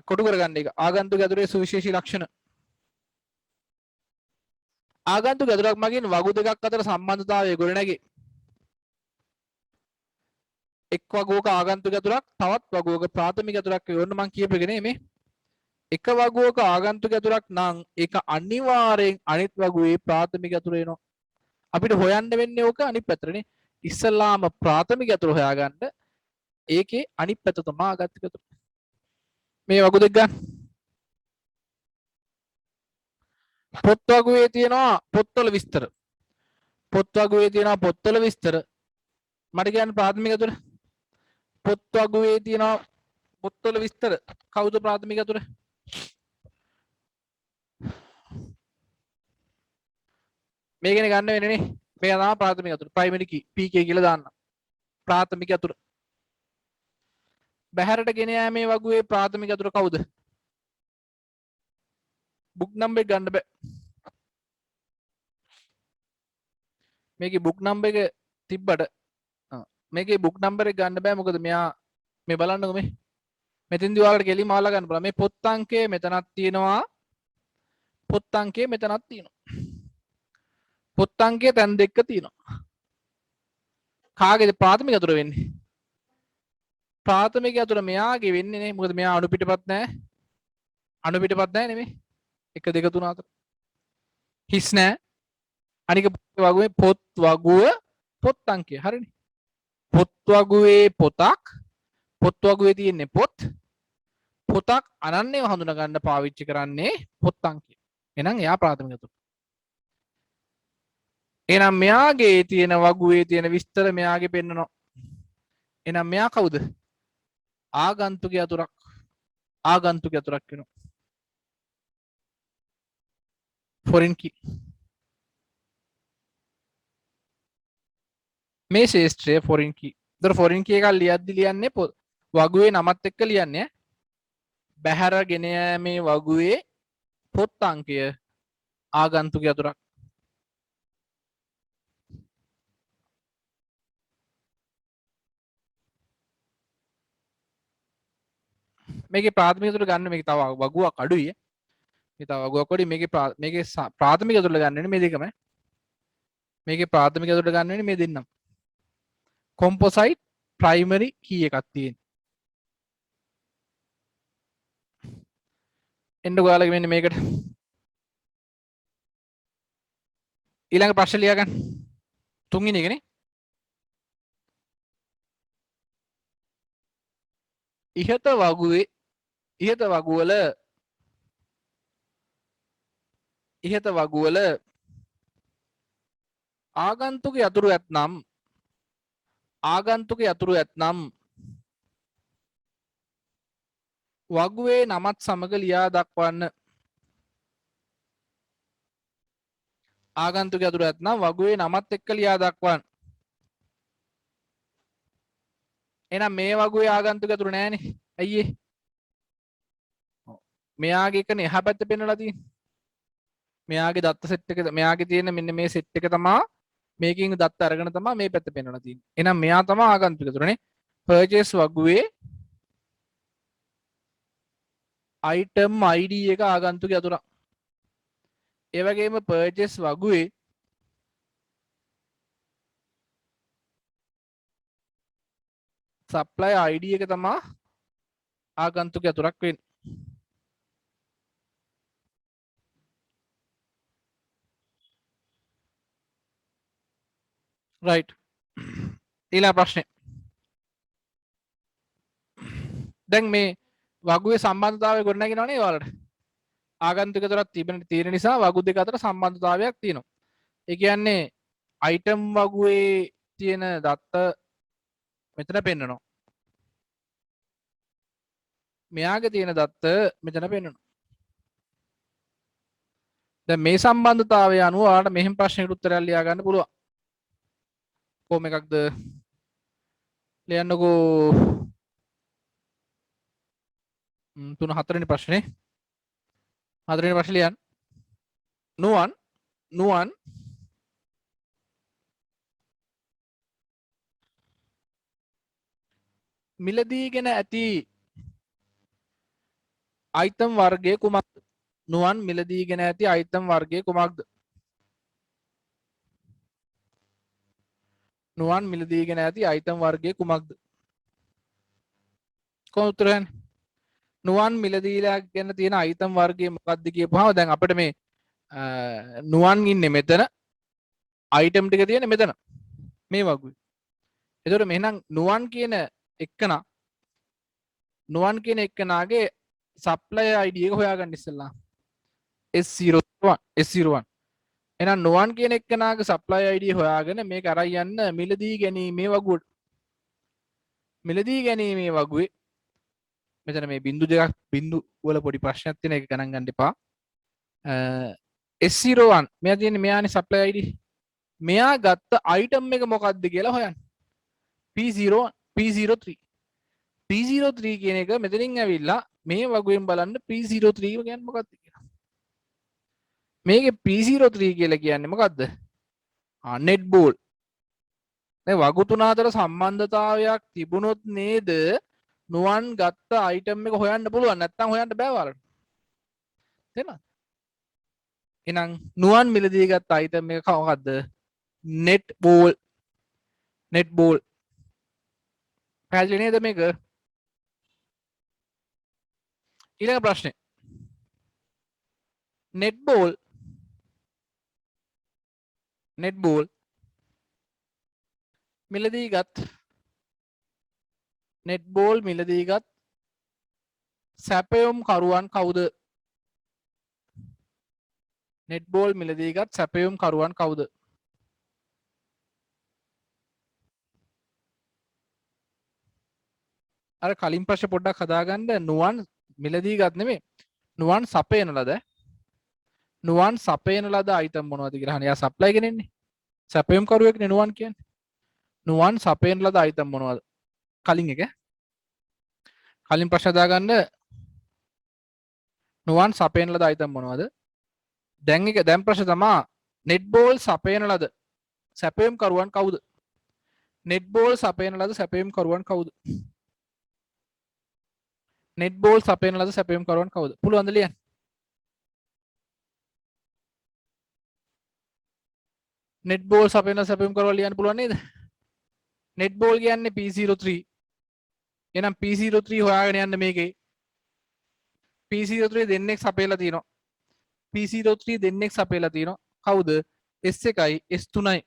කොටු කරගන්න එක. ආගන්තුක අතුරේ සුවිශේෂී ලක්ෂණ. ආගන්තුක අතුරක් මගින් වගු දෙකක් අතර සම්බන්ධතාවය ගොඩනැගේ. එක් වගුවක ආගන්තුක අතුරක් තවත් වගුවක ප්‍රාථමික අතුරක් යොන්න මම කියපු එක නේ මේ. එක වගුවක ආගන්තුක අතුරක් නම් ඒක අනිවාර්යෙන් අනිත් වගුවේ ප්‍රාථමික අතුර වෙනවා. අපිට හොයන්න වෙන්නේ ඕක අනිත් පැත්තටනේ. ඉස්සලාම ප්‍රාථමික අතුර හොයාගන්න ඒකේ අනිත් පැත්ත තමයි ආගන්තුක අතුර. මේ වගු දෙක ගන්න. පොත් වගුවේ තියෙනවා පොත්වල විස්තර. පොත් වගුවේ තියෙනවා පොත්වල විස්තර. මට කියන්න ප්‍රාථමික අතුර. පොත් වගුවේ තියෙනවා පොත්වල විස්තර. කවුද ප්‍රාථමික අතුර? මේකනේ ගන්න වෙන්නේ නේ. මේක තමයි ප්‍රාථමික අතුර. ප්‍රයිමරි කී PK කියලා දාන්න. ප්‍රාථමික අතුර. බහැරට ගෙන යෑමේ වගුවේ ප්‍රාථමික අතුර කවුද? බුක් නම්බර් එක ගන්න බෑ. මේකේ බුක් නම්බර් එක තිබ්බට මේකේ බුක් නම්බර් එක ගන්න බෑ. මොකද මෙයා මේ බලන්නකො මේ. මෙතෙන්දී ඔයාලට කෙලින්ම අහලා ගන්න පුළුවන්. මේ පොත් අංකය මෙතනක් තියෙනවා. පොත් අංකය මෙතනක් තියෙනවා. පොත් අංකය තැන් දෙකක තියෙනවා. කාගේද ප්‍රාථමික අතුර වෙන්නේ? ප්‍රාථමික අතුර මෙයාගේ වෙන්නේ නේ. මොකද මෙයා අණු පිටපත් නැහැ. අණු පිටපත් නැහැ නෙමෙයි. 1 2 3 4 හිස් නැහැ. අනික වගුවේ පොත් වගුව පොත් අංකය හරිනේ. පොත් වගුවේ පොතක් පොත් වගුවේ තියෙන්නේ පොතක් අනන්‍යව හඳුනා ගන්න පාවිච්චි කරන්නේ පොත් අංකය. එහෙනම් එයා ප්‍රාථමික අතුර. එහෙනම් මෙයාගේ තියෙන වගුවේ තියෙන විස්තර මෙයාගේ පෙන්නනවා. එහෙනම් මෙයා කවුද? ආගන්තුක අතුරක්. ආගන්තුක අතුරක් වෙනවා. foreign key. මේ ශේෂ්ත්‍රය foreign key. ඒතර foreign key එකක් ලියද්දි ලියන්නේ වගුවේ නමත් එක්ක ලියන්නේ. බැහැර ගෙන යෑමේ වගුවේ පොත් අංකය ආගන්තුක යතුරක්. මේකේ ප්‍රාථමික යතුර ගන්න මේක තව වගුවක් අඩුයි. මේ තව වගුවක් අඩුයි මේකේ ප්‍රාථමික යතුර ගන්න වෙන්නේ මේ දෙකම. මේකේ ප්‍රාථමික යතුර ගන්න වෙන්නේ මේ දෙන්නම. කොම්පොසයිට් ප්‍රයිමරි කී එකක් තියෙන. එන්න ඔයාලගේ මෙන්න මේකට. ඊළඟ ප්‍රශ්න ලියා ගන්න. තුන්වෙනි එකනේ. ඉහත වගුවල ආගන්තුක යතුරු ඇත්නම් වගුවේ නමත් සමග ලියා දක්වන්න. ආගන්තුක යතුරු ඇත්නම් වගුවේ නමත් එක්ක ලියා දක්වන්න. එහෙනම් මේ වගුවේ ආගන්තුක යතුරු නෑනේ. ඇයි ඒ? මෙයාගේ එකනේ එහා පැත්ත පෙන්වලා තියෙන්නේ. මෙයාගේ දත්ත සෙට් එක මෙයාගේ තියෙන මෙන්න මේ සෙට් එක තමයි මේකෙන් දත්ත අරගෙන තමයි මේ පැත්ත පෙන්වලා තියෙන්නේ. එහෙනම් මෙයා තමයි ආගන්තුක යතුරුනේ. පර්චේස් වගුවේ item ID එක ආගන්තුක යතුරක්. ඒ වගේම purchase වගුවේ supply ID එක තමයි ආගන්තුක යතුරක් වෙන්නේ. right. ඊළඟ ප්‍රශ්නේ. දැන් මේ වගුවේ සම්බන්ධතාවය ගොඩනගෙනවනේ ඔයාලට. ආගන්තුක යතුරක් තියෙන නිසා වගු දෙක අතර සම්බන්ධතාවයක් තියෙනවා. ඒ කියන්නේ item වගුවේ තියෙන දත්ත මෙතන පෙන්වනවා. මෙයාගේ තියෙන දත්ත මෙතන පෙන්වනවා. දැන් මේ සම්බන්ධතාවය අනුව ඔයාලට මෙහෙම ප්‍රශ්නයකට උත්තරයක් ලියා ගන්න පුළුවන්. කොහොම එකක්ද? ලියන්නකෝ 4වෙනි ප්‍රශ්නේ. 4වෙනි ප්‍රශ්නේ ලියන්න. නුවන් මිලදීගෙන ඇති item වර්ගය කුමක්ද? නුවන් මිලදීගෙන ඇති item වර්ගය කුමක්ද? නුවන් මිලදීගෙන ඇති item වර්ගය කුමක්ද? කොහොමද උත්තර හොයන්නේ? නුවන් මිලදීලා ගැන තියෙන item වර්ගය මොකක්ද කියපුවාම දැන් අපිට මේ නුවන් ඉන්නේ මෙතන item ටික තියෙන්නේ මෙතන මේ වගුවේ. එතකොට මෙහෙනම් නුවන් කියන එක්කනාගේ supply ID එක හොයාගන්න ඉස්සෙල්ලා. S01 එහෙනම් නුවන් කියන එක්කනාගේ supply ID හොයාගෙන මේක අරන් යන්න මිලදී ගැනීමේ වගුවට. මිලදී ගැනීමේ වගුවේ මෙතන මේ බිංදු දෙකක් බිංදු වල පොඩි ප්‍රශ්නයක් තියෙන එක ගණන් ගන්න එපා. S01 මෙයා තියෙන්නේ මෙයානේ supply ID. මෙයා ගත්ත item එක මොකක්ද කියලා හොයන්න. P01 P03 P03 කියන එක මෙතනින් ඇවිල්ලා මේ වගුවෙන් බලන්න P03 කියන්නේ මොකක්ද කියලා. මේකේ P03 කියලා කියන්නේ මොකක්ද? net ball. දැන් වගු තුන අතර සම්බන්ධතාවයක් තිබුණොත් නේද නුවන් ගත්ත item එක හොයන්න පුළුවන්. නැත්නම් හොයන්න බෑ ඔයාලට. තේරෙනවද? එහෙනම් නුවන් මිලදී ගත්ත item එක මොකක්ද? net ball. පැහැදිලි නේද මේක? ඊළඟ ප්‍රශ්නේ. net ball මිලදීගත් netball මිලදීගත් සැපයුම් කරුවන් කවුද? netball මිලදීගත් සැපයුම් කරුවන් කවුද? අර කලින් ප්‍රශ්න පොඩ්ඩක් හදාගන්න. නුවන් මිලදීගත් නෙමෙයි. නුවන් සපයන ලද item මොනවද කියලා අහන්නේ. යා සප්ලයි කෙනෙන්නේ. සැපයුම් කරුවෙක්නේ නුවන් කියන්නේ. නුවන් සපයන ලද item මොනවද? කලින් එක. කලින් ප්‍රශ්න දාගන්න නුවන් සපයන ලද අයිතම් මොනවද? දැන් ප්‍රශ්නේ තමා නෙට්බෝල් සපයන ලද සැපයුම් කරුවන් කවුද? නෙට්බෝල් සපයන ලද සැපයුම් කරුවන් කවුද? නෙට්බෝල් සපයන ලද සැපයුම් කරුවන් කවුද? පුළුවන්ද ලියන්න? නෙට්බෝල් සපයන සැපයුම් කරුවන් ලියන්න පුළුවන් නේද? නෙට්බෝල් කියන්නේ P03. එහෙනම් P03 හොයාගෙන යන්න මේකේ. P03 දෙන්නෙක් සපයලා තියෙනවා. P03 දෙන්නෙක් සපයලා තියෙනවා. කවුද? S1යි S3යි.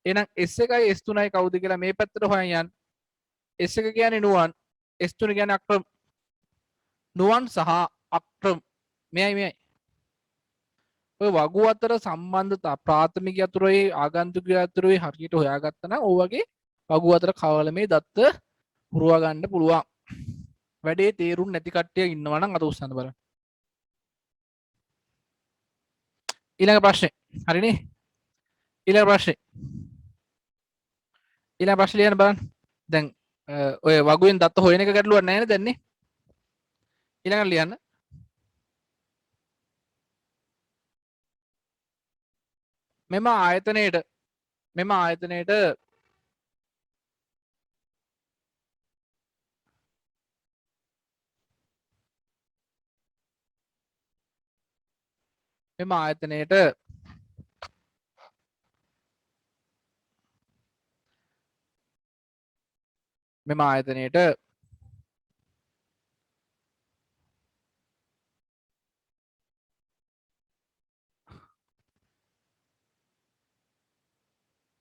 එහෙනම් S1යි S3යි කවුද කියලා මේ පැත්තට හොයන් යන්න. S1 කියන්නේ නුවන්, S3 කියන්නේ අක්‍රම. නුවන් සහ අක්‍රම මෙයයි. ඔය වගු අතර සම්බන්ධතා ප්‍රාථමික යතුරුයි ආගන්තුක යතුරුයි හරියට හොයාගත්තා නම් ඔය වගේ වගු අතර කවලමේ දත්ත පුරවා ගන්න පුළුවන්. වැඩේ තේරුම් නැති කට්ටිය ඉන්නවා නම් අත උස්සන්න බලන්න. ඊළඟ ප්‍රශ්නේ. හරිනේ? ඊළඟ ප්‍රශ්නේ ලියන්න බලන්න. දැන් ඔය වගුවෙන් දත්ත හොයන එක ගැටලුවක් නැහැ නේද දැන් නේ? ඊළඟට ලියන්න. මෙම ආයතනයේට මෙම ආයතනයේට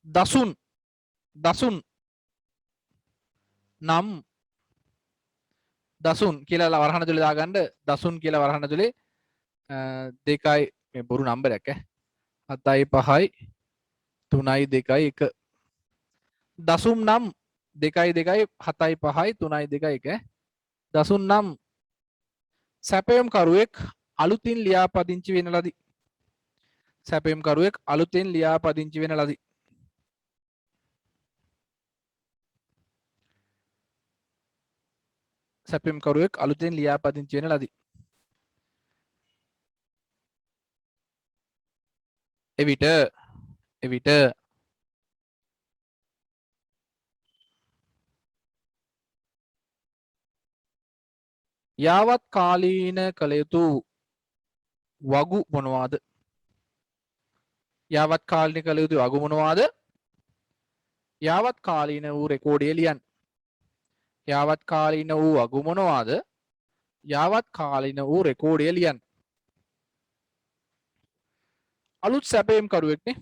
දසුන් නම් දසුන් කියලා වරහන ඇතුලේ දාගන්න. දසුන් කියලා වරහන ඇතුලේ 2යි මේ බොරු නම්බරයක් 7යි 5යි 3යි 2යි 1 දසුම් නම් 2යි 2යි 7යි 5යි 3යි 2යි 1 දසුන් නම් සැපයුම් කරුවෙක් අලුතින් ලියාපදිංචි වෙන ලදී. සැපයුම් කරුවෙක් අලුතෙන් ලියාපදිංචි වෙන ලදී. සැපයුම් කරුවෙක් අලුතෙන් ලියාපදිංචි වෙන ලදී. එවිට යාවත් කාලීන කළ යුතු වගු මොනවාද? යාවත් කාලීන කළ යුතු වගු මොනවාද? යාවත් කාලීන වූ රෙකෝඩය ලියන්න. යාවත් කාලීන වූ වගු මොනවාද? යාවත් කාලීන වූ රෙකෝඩය ලියන්න. අලුත් සැපයුම් කරුවෙක්නේ.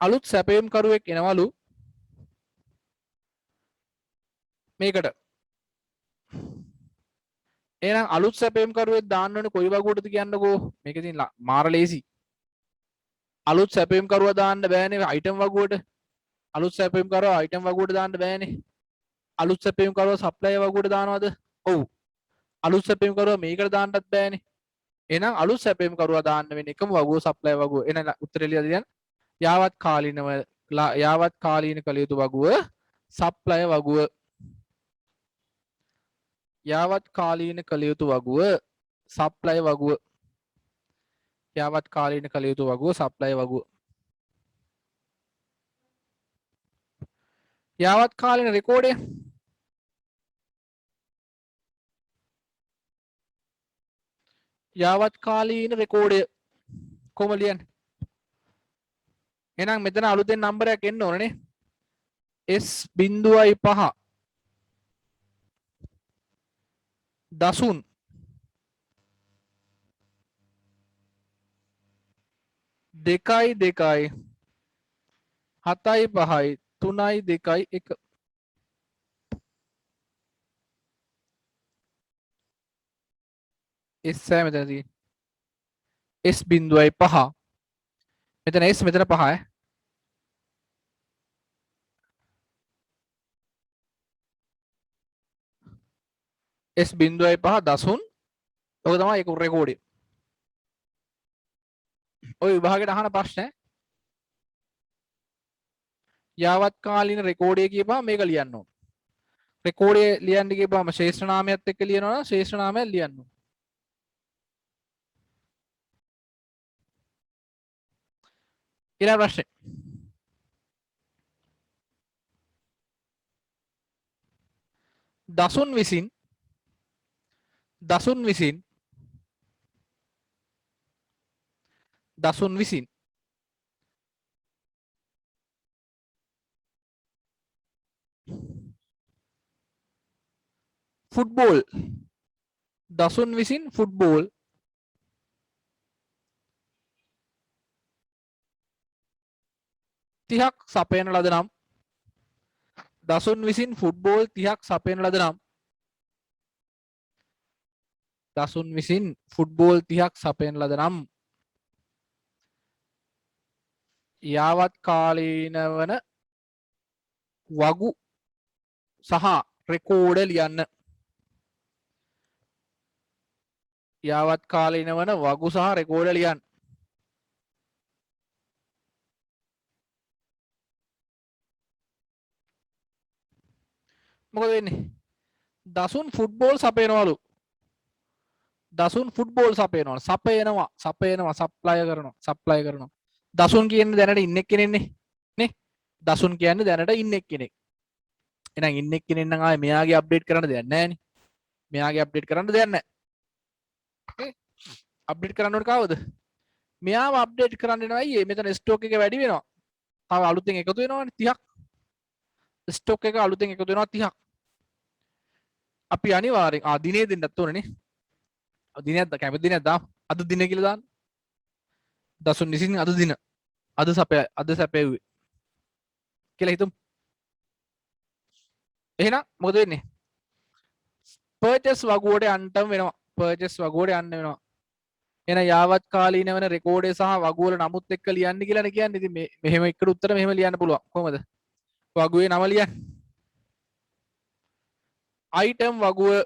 අලුත් සැපයුම් කරුවෙක් එනවලු මේකට. එහෙනම් අලුත් සැපයුම් කරුවෙක් දාන්න ඕනේ කොයි වගුවටද කියන්නකෝ. මේක ඉතින් මාර ලේසි. අලුත් සැපයුම් කරුවා දාන්න බෑනේ අයිටම් වගුවට. අලුත් සැපයුම් කරුවා අයිටම් වගුවට දාන්න බෑනේ. අලුත් සැපයුම් කරුවා සප්ලයි වගුවට දානවද? ඔව්. අලුත් සැපයුම් කරුවා මේකට දාන්නත් බෑනේ. එහෙනම් අලුත් සැපයුම් කරුවා දාන්න වෙන්නේ එකම වගුව සප්ලයි වගුව. එහෙනම් උත්තරය ලියලා දෙන්න. යාවත් කාලීන කළ යුතු වගුව සප්ලයි වගුව. යාවත් කාලීන කළ යුතු වගුව සප්ලයි වගුව. යාවත් කාලීන කළ යුතු වගුව සප්ලයි වගුව. යාවත් කාලීන රෙකෝඩය යාවත් කාලීන රෙකෝඩය කොහොම ලියන්නේ? එහෙනම් මෙතන අලුතෙන් නම්බරයක් එන්න ඕනනේ. S.5 දසුන් 2යි 2යි 7යි 5යි 3යි 2යි 1 S මෙතන තියෙන්නේ S.5 මෙතන S මෙතන 5 S.5 දසුන් ඔක තමයි ඒක රෙකෝඩින්. ඔය විභාගයට අහන ප්‍රශ්න යාවත් කාලීන රෙකෝඩය කියපුවා මේක ලියන්න ඕන. රෙකෝඩේ ලියන්න ගිහපුවම ශේෂ්ඨ නාමයත් එක්ක ලියනවා නම් ශේෂ්ඨ නාමයක් ලියන්න ඕනේ. ඊළඟ ප්‍රශ්නේ. දසුන් විසින් දසුන් විසින් දසුන් විසින් ෆුට්බෝල් දසුන් විසින් ෆුට්බෝල් 30ක් සපයන ලද නම් දසුන් විසින් ෆුට්බෝල් 30ක් සපයන ලද නම් දසුන් විසින් ෆුට්බෝල් 30ක් සපයන ලද නම් යාවත් කාලීන වන වගු සහ රෙකෝඩ ලියන්න. යාවත් කාලීන වන වගු සහ රෙකෝඩ ලියන්න. මොකද වෙන්නේ? දසුන් ෆුට්බෝල් සපයනවලු. දසුන් ෆුට්බෝල් සපයනවා. සපයනවා සප්ලයි කරනවා. දසුන් කියන්නේ දැනට ඉන්න කෙනෙක්නේ නේ. දසුන් කියන්නේ දැනට ඉන්න කෙනෙක්. එහෙනම් ඉන්න කෙනෙක් නම් ආයේ මෙයාගේ අප්ඩේට් කරන්න දෙයක් නැහැ නේ. මෙයාගේ අප්ඩේට් කරන්න දෙයක් නැහැ. අප්ඩේට් කරන්න ඕනේ කවුද? මෙයාව අප්ඩේට් කරන්න වෙනවා. අයියේ මෙතන ස්ටොක් එක වැඩි වෙනවා. තව අලුතෙන් එකතු වෙනවානේ 30ක්. ස්ටොක් එක අලුතෙන් එකතු වෙනවා 30ක්. අපි අනිවාර්යෙන් දිනේ දෙන්නත් ඕනේ නේ. දිනයක් කැමති දිනයක් දාමු. අද දින කියලා දාන්න. දසුන් විසින් අද දින. අද සැපෙව්වේ කියලා හිතමු. එහෙනම් මොකද වෙන්නේ? පර්චේස් වගුවට යන්නම වෙනවා. පර්චේස් වගුවට යන්න වෙනවා. එහෙනම් යාවත් කාලීන වෙන රෙකෝඩේ සහ වගුවල නමුත් එක්ක ලියන්න කියලානේ කියන්නේ. ඉතින් මේ මෙහෙම එකට උත්තර මෙහෙම ලියන්න පුළුවන්. කොහමද? වගුවේ නම ලියන්න. අයිටම් වගුව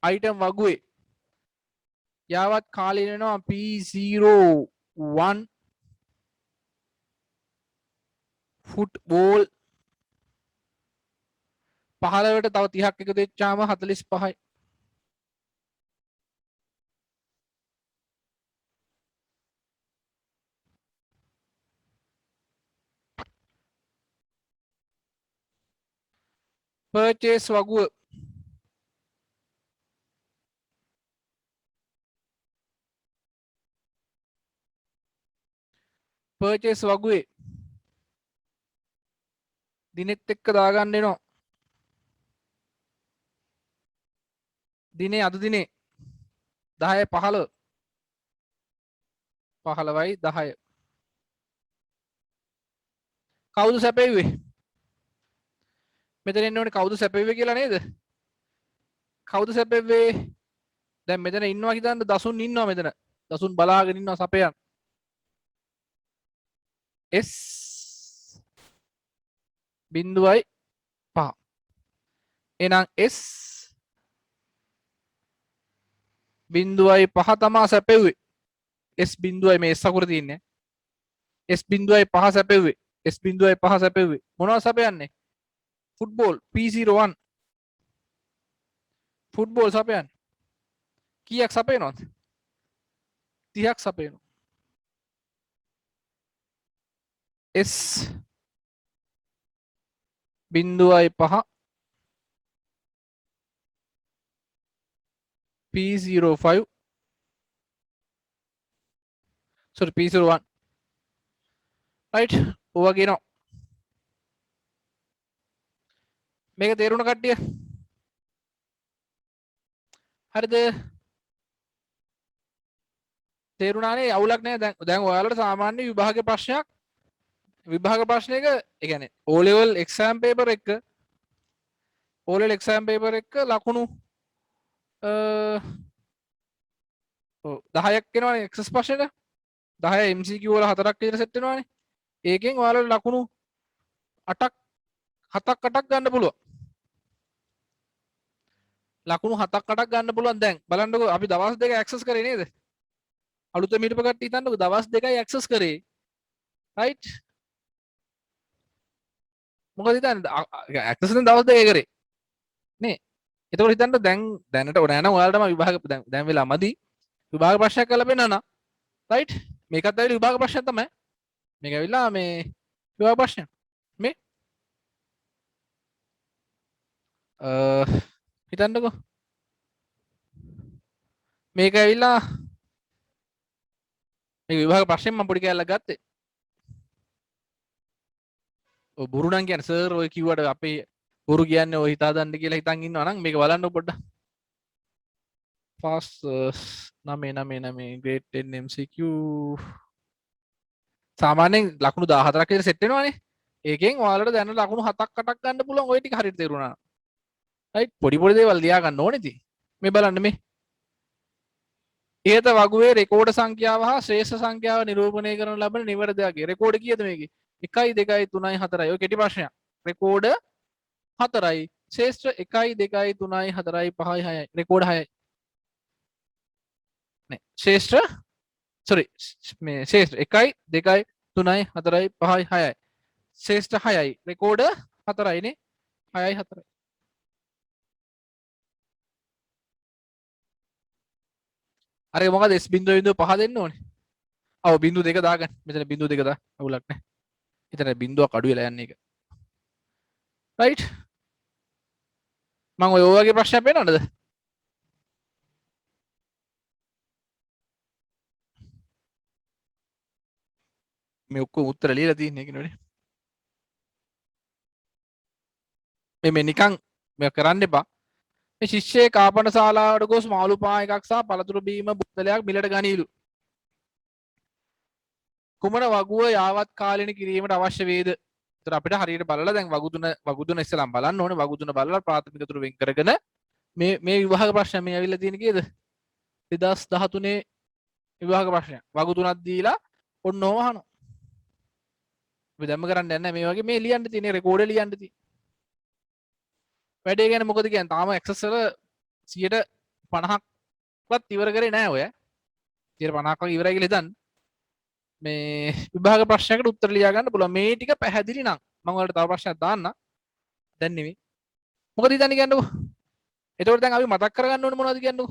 අයිටම් වගුවේ යාවත් කාලීන වෙනවා P01 ෆුට්බෝල් 15ට තව 30ක් එකතු වෙච්චාම 45යි. පර්චේස් වගුව දිනෙත් එක්ක දාගන්න වෙනවා. දිනේ අද දිනේ 10 15 15යි 10. කවුද සැපෙව්වේ? මෙතන එන්න ඕනේ කවුද සැපෙව්වේ කියලා නේද? කවුද සැපෙව්වේ? දැන් මෙතන ඉන්නවා හිතන්න දසුන් ඉන්නවා මෙතන. දසුන් බලාගෙන ඉන්නවා සපයන්. S 0.5. එහෙනම් S 0.5 තමා සැපෙව්වේ. S 0 මේ S අකුර තියෙන්නේ. S 0.5 සැපෙව්වේ. S 0.5 සැපෙව්වේ. මොනවද සැපයන්නේ? Football P01 football සපයන්නේ. කීයක් සපයනවද? 30ක් සපයනවා. S 0.5 P05 sorry P01 right ඕවා කියනවා. මේක තේරුණ කට්ටිය? හරිද? තේරුණානේ? අවුලක් නැහැ. දැන් ඔයාලට සාමාන්‍ය විභාග ප්‍රශ්නයක් ඒ කියන්නේ O level exam paper එක ලකුණු 10ක් එනවනේ එක්සස් ප්‍රශ්නෙට. 10 MCQ වල 4ක් විතර සෙට් වෙනවනේ. ඒකෙන් ඔයාලට ලකුණු 8ක් 7ක් 8ක් ගන්න පුළුවන්. ලකුණු 7ක් 8ක් ගන්න පුළුවන්. දැන් බලන්නකෝ අපි දවස් දෙක ඇක්සස් කරේ නේද? අලුතෙන් හිටපු කට්ටිය හිතන්නකෝ දවස් 2යි ඇක්සස් කරේ රයිට් මොකද හිතන්නේ ඇක්සස් දැන් දවස් 2 කරේ නේ එතකොට හිතන්න දැනට ඕන නෑ ඔයාලටම විභාග දැන් වෙලා මදි විභාග ප්‍රශ්නයක් කරලා පෙන්නන්න රයිට් මේකත් ඇවිල්ලා විභාග ප්‍රශ්නයක් තමයි මේක ඇවිල්ලා මේ විභාග ප්‍රශ්නයක් මේ හිතන්නකෝ මේක ඇවිල්ලා මේක විභාග ප්‍රශ්නේ මම පොඩි කැලලක් ගත්තේ ඔය බොරු නම් කියන්නේ සර් ඔය කිව්වට අපේ බොරු කියන්නේ ඔය හිතා ගන්න කියලා හිතන් ඉන්නවා නම් මේක බලන්න පොඩ්ඩක් ෆාස්ට් 9 grade 10 MCQ සාමාන්‍යයෙන් ලකුණු 14ක් විතර සෙට් වෙනවානේ ඒකෙන් ඔයාලට දැන් ලකුණු 7ක් 8ක් ගන්න පුළුවන් ඔය ටික හරියට තේරුණා රයිට් පොඩි පොඩි දේවල් ලියා ගන්න ඕනේ ඉතින් මේ බලන්න මේ ඉහත වගුවේ රෙකෝඩ සංඛ්‍යාව හා ශ්‍රේෂ්ඨ සංඛ්‍යාව නිරූපණය කරන ලබන නිවැරදියාගේ රෙකෝඩ කීයද මේකේ 1 2 3 4යි ඔය කෙටි ප්‍රශ්නයක් රෙකෝඩ 4යි ශ්‍රේෂ්ඨ 1 2 3 4යි 5යි 6යි රෙකෝඩ 6යි නේ ශ්‍රේෂ්ඨ sorry මේ ශ්‍රේෂ්ඨ 1 2 3 4යි 5යි 6යි ශ්‍රේෂ්ඨ 6යි රෙකෝඩ 4යි නේ 6යි 4යි අර මොකද s බිඳුව බිඳුව 5 දෙන්න ඕනේ. ඔව් බිඳුව 2 දාගන්න. මෙතන බිඳුව 2 දා. අවුලක් නැහැ. එතන බිඳුවක් අඩු වෙලා යන්නේ ඒක. රයිට්. මම ඔය වගේ ප්‍රශ්නයක් පේනවද? මේ ඔක්කොම උත්තර ලියලා තියෙන්නේ ඒකනේ. මේ නිකන් මේ කරන්න එපා. මේ ශිෂ්‍යයේ කාපන ශාලාවට ගොස් මාළු පා එකක් සහ පළතුරු බීම බුත්තලයක් මිලට ගනීලු. කුමන වගුව යාවත් කාලීන කිරීමට අවශ්‍ය වේද? ඒතර අපිට හරියට බලලා දැන් වගුතුන ඉස්සලම් බලන්න ඕනේ. වගුතුන බලලා ප්‍රාථමික තුරු වෙන් කරගෙන මේ විභාග ප්‍රශ්න මේ ඇවිල්ලා තියෙන කීයද? 2013 විභාග ප්‍රශ්නයක්. වගුතුනක් දීලා ඔන්න ඕම අහනවා. අපි දැම්ම කරන්න යන්නේ මේ වගේ මේ ලියන්න තියෙන රෙකෝඩ් ලියන්න තියෙන. වැඩේ ගැන මොකද කියන්නේ? තාම ඇක්සස් වල 50%ක්වත් ඉවර කරේ නැහැ ඔය. 50%ක් වගේ ඉවරයි කියලා හිතන්න. මේ විභාග ප්‍රශ්නයකට උත්තර ලියා ගන්න පුළුවන්. මේ ටික පැහැදිලි නම් මම ඔයාලට තව ප්‍රශ්නයක් දාන්න. දැන් නෙමෙයි. මොකද හිතන්නේ කියන්නකෝ. එතකොට දැන් අපි මතක් කරගන්න ඕනේ මොනවද කියන්නකෝ.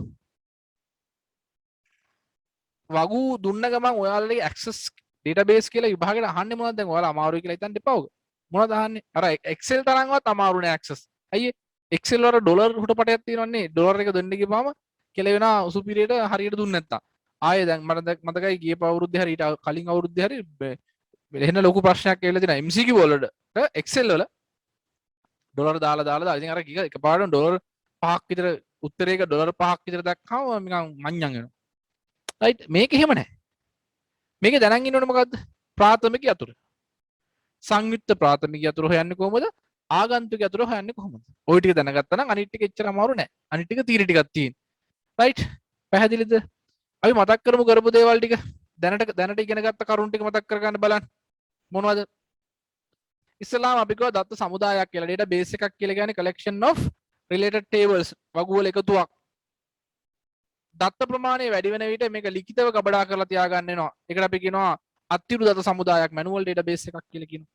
වගු දුන්න ගමන් ඔයාලගේ ඇක්සස් ඩේටාබේස් කියලා විභාගෙට අහන්නේ මොනවද දැන් ඔයාලා අමාරුයි කියලා හිතන්න එපා ඔක. මොනවද අහන්නේ? අර Excel තරම්වත් අමාරු නෑ ඇක්සස්. අයියේ Excel වල ඩොලර් හුටපටයක් තියෙනවනේ. ඩොලර් එක දෙන්න ගියාම කියලා වෙනා උසුපිරියට හරියට දුන්නේ නැත්තම්. ආයේ දැන් මට මතකයි ගිය අවුරුද්දේ හරි ඊට කලින් අවුරුද්දේ හරි එහෙන ලොකු ප්‍රශ්නයක් කියලා තියෙනවා MCQ වලට Excel වල ඩොලර් දාලා ඉතින් අර එකපාරටම ඩොලර් 5ක් විතර උත්තරයක ඩොලර් 5ක් විතර දැක්කම නිකන් මඤ්ඤම් වෙනවා. රයිට් මේක එහෙම නැහැ. මේක දැනන් ඉන්න ඕනේ මොකද්ද? ප්‍රාථමික යතුරු. සංයුක්ත ප්‍රාථමික යතුරු හොයන්නේ කොහොමද? ආගන්තුක යතුරු හොයන්නේ කොහොමද? ওই ටික දැනගත්තා නම් අනිත් ටික එච්චර අමාරු නෑ. අනිත් ටික තීර ටිකක් තියෙන. රයිට්? පැහැදිලිද? අපි මතක් කරපු දේවල් ටික දැනට ඉගෙන ගත්ත කරුණු ටික මතක් කරගන්න බලන්න. මොනවද? ඉස්සලාම අපි කිව්වා දත්ත සමුදායක් කියලා. database එකක් කියලා කියන්නේ collection of related tables වගුවල එකතුවක්. දත්ත ප්‍රමාණය වැඩි වෙන විට මේක ලිඛිතව ගබඩා කරලා තියාගන්න වෙනවා. ඒකට අපි කියනවා අත්තිරු දත්ත සමුදායක් manual database එකක් කියලා කියනවා.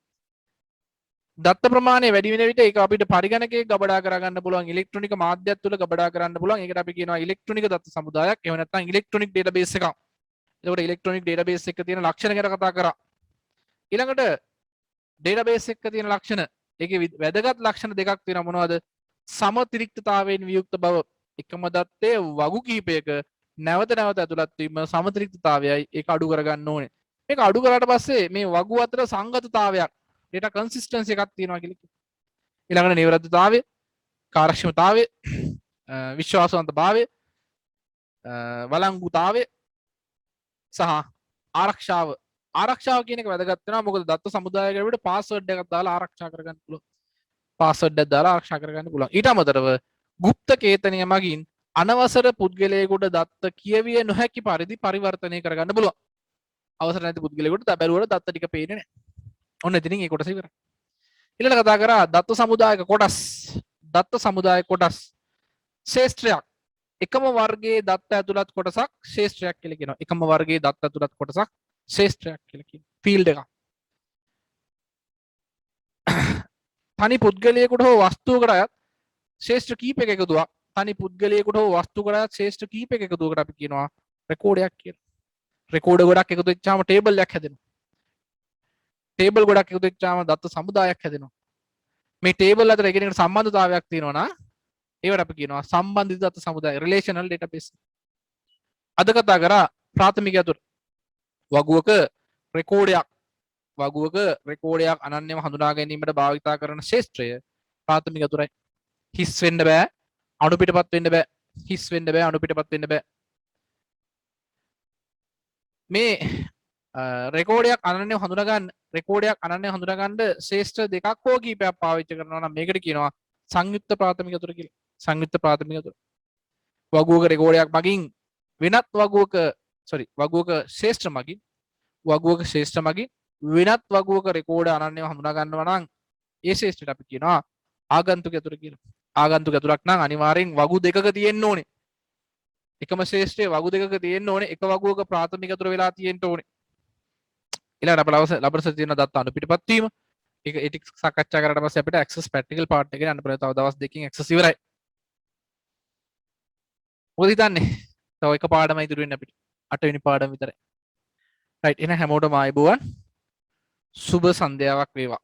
දත්ත ප්‍රමාණය වැඩි වෙන විට ඒක අපිට පරිගණකයක ගබඩා කරගන්න පුළුවන් ඉලෙක්ට්‍රොනික මාධ්‍යයක් තුළ ගබඩා කරන්න පුළුවන්. ඒකට අපි කියනවා ඉලෙක්ට්‍රොනික දත්ත සමුදායක්. එහෙම නැත්නම් ඉලෙක්ට්‍රොනික database එකක්. එතකොට ඉලෙක්ට්‍රොනික database එකක තියෙන ලක්ෂණ ගැන කතා කරා. ඊළඟට database එකක තියෙන ලක්ෂණ ඒකේ වැදගත් ලක්ෂණ දෙකක් තියෙනවා මොනවද? සමතිරික්තතාවයෙන් වියුක්ත බව. එකම දත්තේ වගු කීපයක නැවත නැවත ඇතුළත් වීම සමතිරික්තතාවයයි ඒක අඩු කරගන්න ඕනේ. මේක අඩු කරාට පස්සේ මේ වගු අතර සංගතතාවයක් data consistency එකක් තියෙනවා කියලා කියනවා. ඊළඟට නිවැරදිතාවය, කාර්යක්ෂමතාවය, විශ්වාසවන්තභාවය, වළංගුතාවය සහ ආරක්ෂාව. ආරක්ෂාව කියන එක වැදගත් වෙනවා. මොකද දත්ත සමුදායකට පාස්වර්ඩ් එකක් දාලා ආරක්ෂා කරගන්න පුළුවන්. පාස්වර්ඩ් එකක් දාලා ආරක්ෂා කරගන්න පුළුවන්. ඊට අමතරව ගුප්ත කේතනය මගින් අනවසර පුද්ගලයෙකුට දත්ත කියවිය නොහැකි පරිදි පරිවර්තනය කරගන්න පුළුවන්. අවසර නැති පුද්ගලයෙකුට බැලුවට දත්ත ටික පේන්නේ නැහැ. ඔන්න එතනින් ඒ කොටස ඉවරයි. ඊළඟට කතා කරා දත්ත සමුදායක කොටස්. දත්ත සමුදාය කොටස් ශේෂ්ත්‍රයක්. එකම වර්ගයේ දත්ත ඇතුළත් කොටසක් ශේෂ්ත්‍රයක් කියලා කියනවා. එකම වර්ගයේ දත්ත ඇතුළත් කොටසක් ශේෂ්ත්‍රයක් කියලා කියනවා. ෆීල්ඩ් එකක්. තනි පුද්ගලයෙකුට හෝ වස්තුවකට අයත් ශේෂ්ත්‍ර කීපයක එකතුවක් තනි පුද්ගලයෙකුට හෝ වස්තුවකට අයත් ශේෂ්ත්‍ර කීපයක එකතුවකට අපි කියනවා රෙකෝඩයක් කියලා. රෙකෝඩ ගොඩක් එකතු වෙච්චාම ටේබල් එකක් හැදෙනවා. ටේබල් ගොඩක් එකතු වෙච්චාම දත්ත සමුදායක් හැදෙනවා. මේ ටේබල් අතර එකිනෙකට සම්බන්ධතාවයක් තියෙනවා නම් ඒවට අපි කියනවා සම්බන්ධිත දත්ත සමුදාය, රිලේෂනල් ඩේටාබේස්. අද කතා කරා ප්‍රාථමික අතුර වගුවක රෙකෝඩයක් අනන්‍යව හඳුනා ගැනීමට භාවිතා කරන ශේෂ්ත්‍රය ප්‍රාථමික අතුරයි. හිස් වෙන්න බෑ, අණු පිටපත් වෙන්න බෑ. හිස් වෙන්න බෑ, අණු පිටපත් වෙන්න බෑ. මේ රෙකෝඩයක් අනන්‍යව හඳුනගන්න ශේෂ්ත්‍ර දෙකක් හෝ කීපයක් පාවිච්චි කරනවා නම් මේකට කියනවා සංයුක්ත ප්‍රාථමික අතුර කියලා. සංයුක්ත ප්‍රාථමික අතුර. වගුවක රෙකෝඩයක් මගින් වෙනත් වගුවක ශේෂ්ත්‍ර මගින් වෙනත් වගුවක රෙකෝඩ අනන්‍යව හඳුනා ගන්නවා නම් ඒ ශේෂ්ත්‍රයට අපි කියනවා ආගන්තුක අතුර කියලා. ආගන්තුක අතුරක් නම් අනිවාර්යෙන් වගු දෙකක තියෙන්න ඕනේ. එකම ශේෂ්ත්‍රයේ වගු දෙකක තියෙන්න ඕනේ. එක වගුවක ප්‍රාථමික අතුර වෙලා තියෙන්න ඕනේ. ඊළඟට අපේ ලබරස තියෙන දත්ත අණු පිටපත් වීම. ඒක ටික සාකච්ඡා කරලා පස්සේ අපිට ඇක්සස් ප්‍රැක්ටිකල් පාර්ට් එක යන්න පුළුවන්. තව දවස් දෙකකින් ඇක්සස් ඉවරයි. මොකද හිතන්නේ? තව එක පාඩමයි ඉතුරු වෙන්නේ අපිට. 8 වෙනි පාඩම විතරයි. රයිට් එහෙනම් හැමෝටම ආයුබෝවන්. සුබ සන්ධ්‍යාවක් වේවා.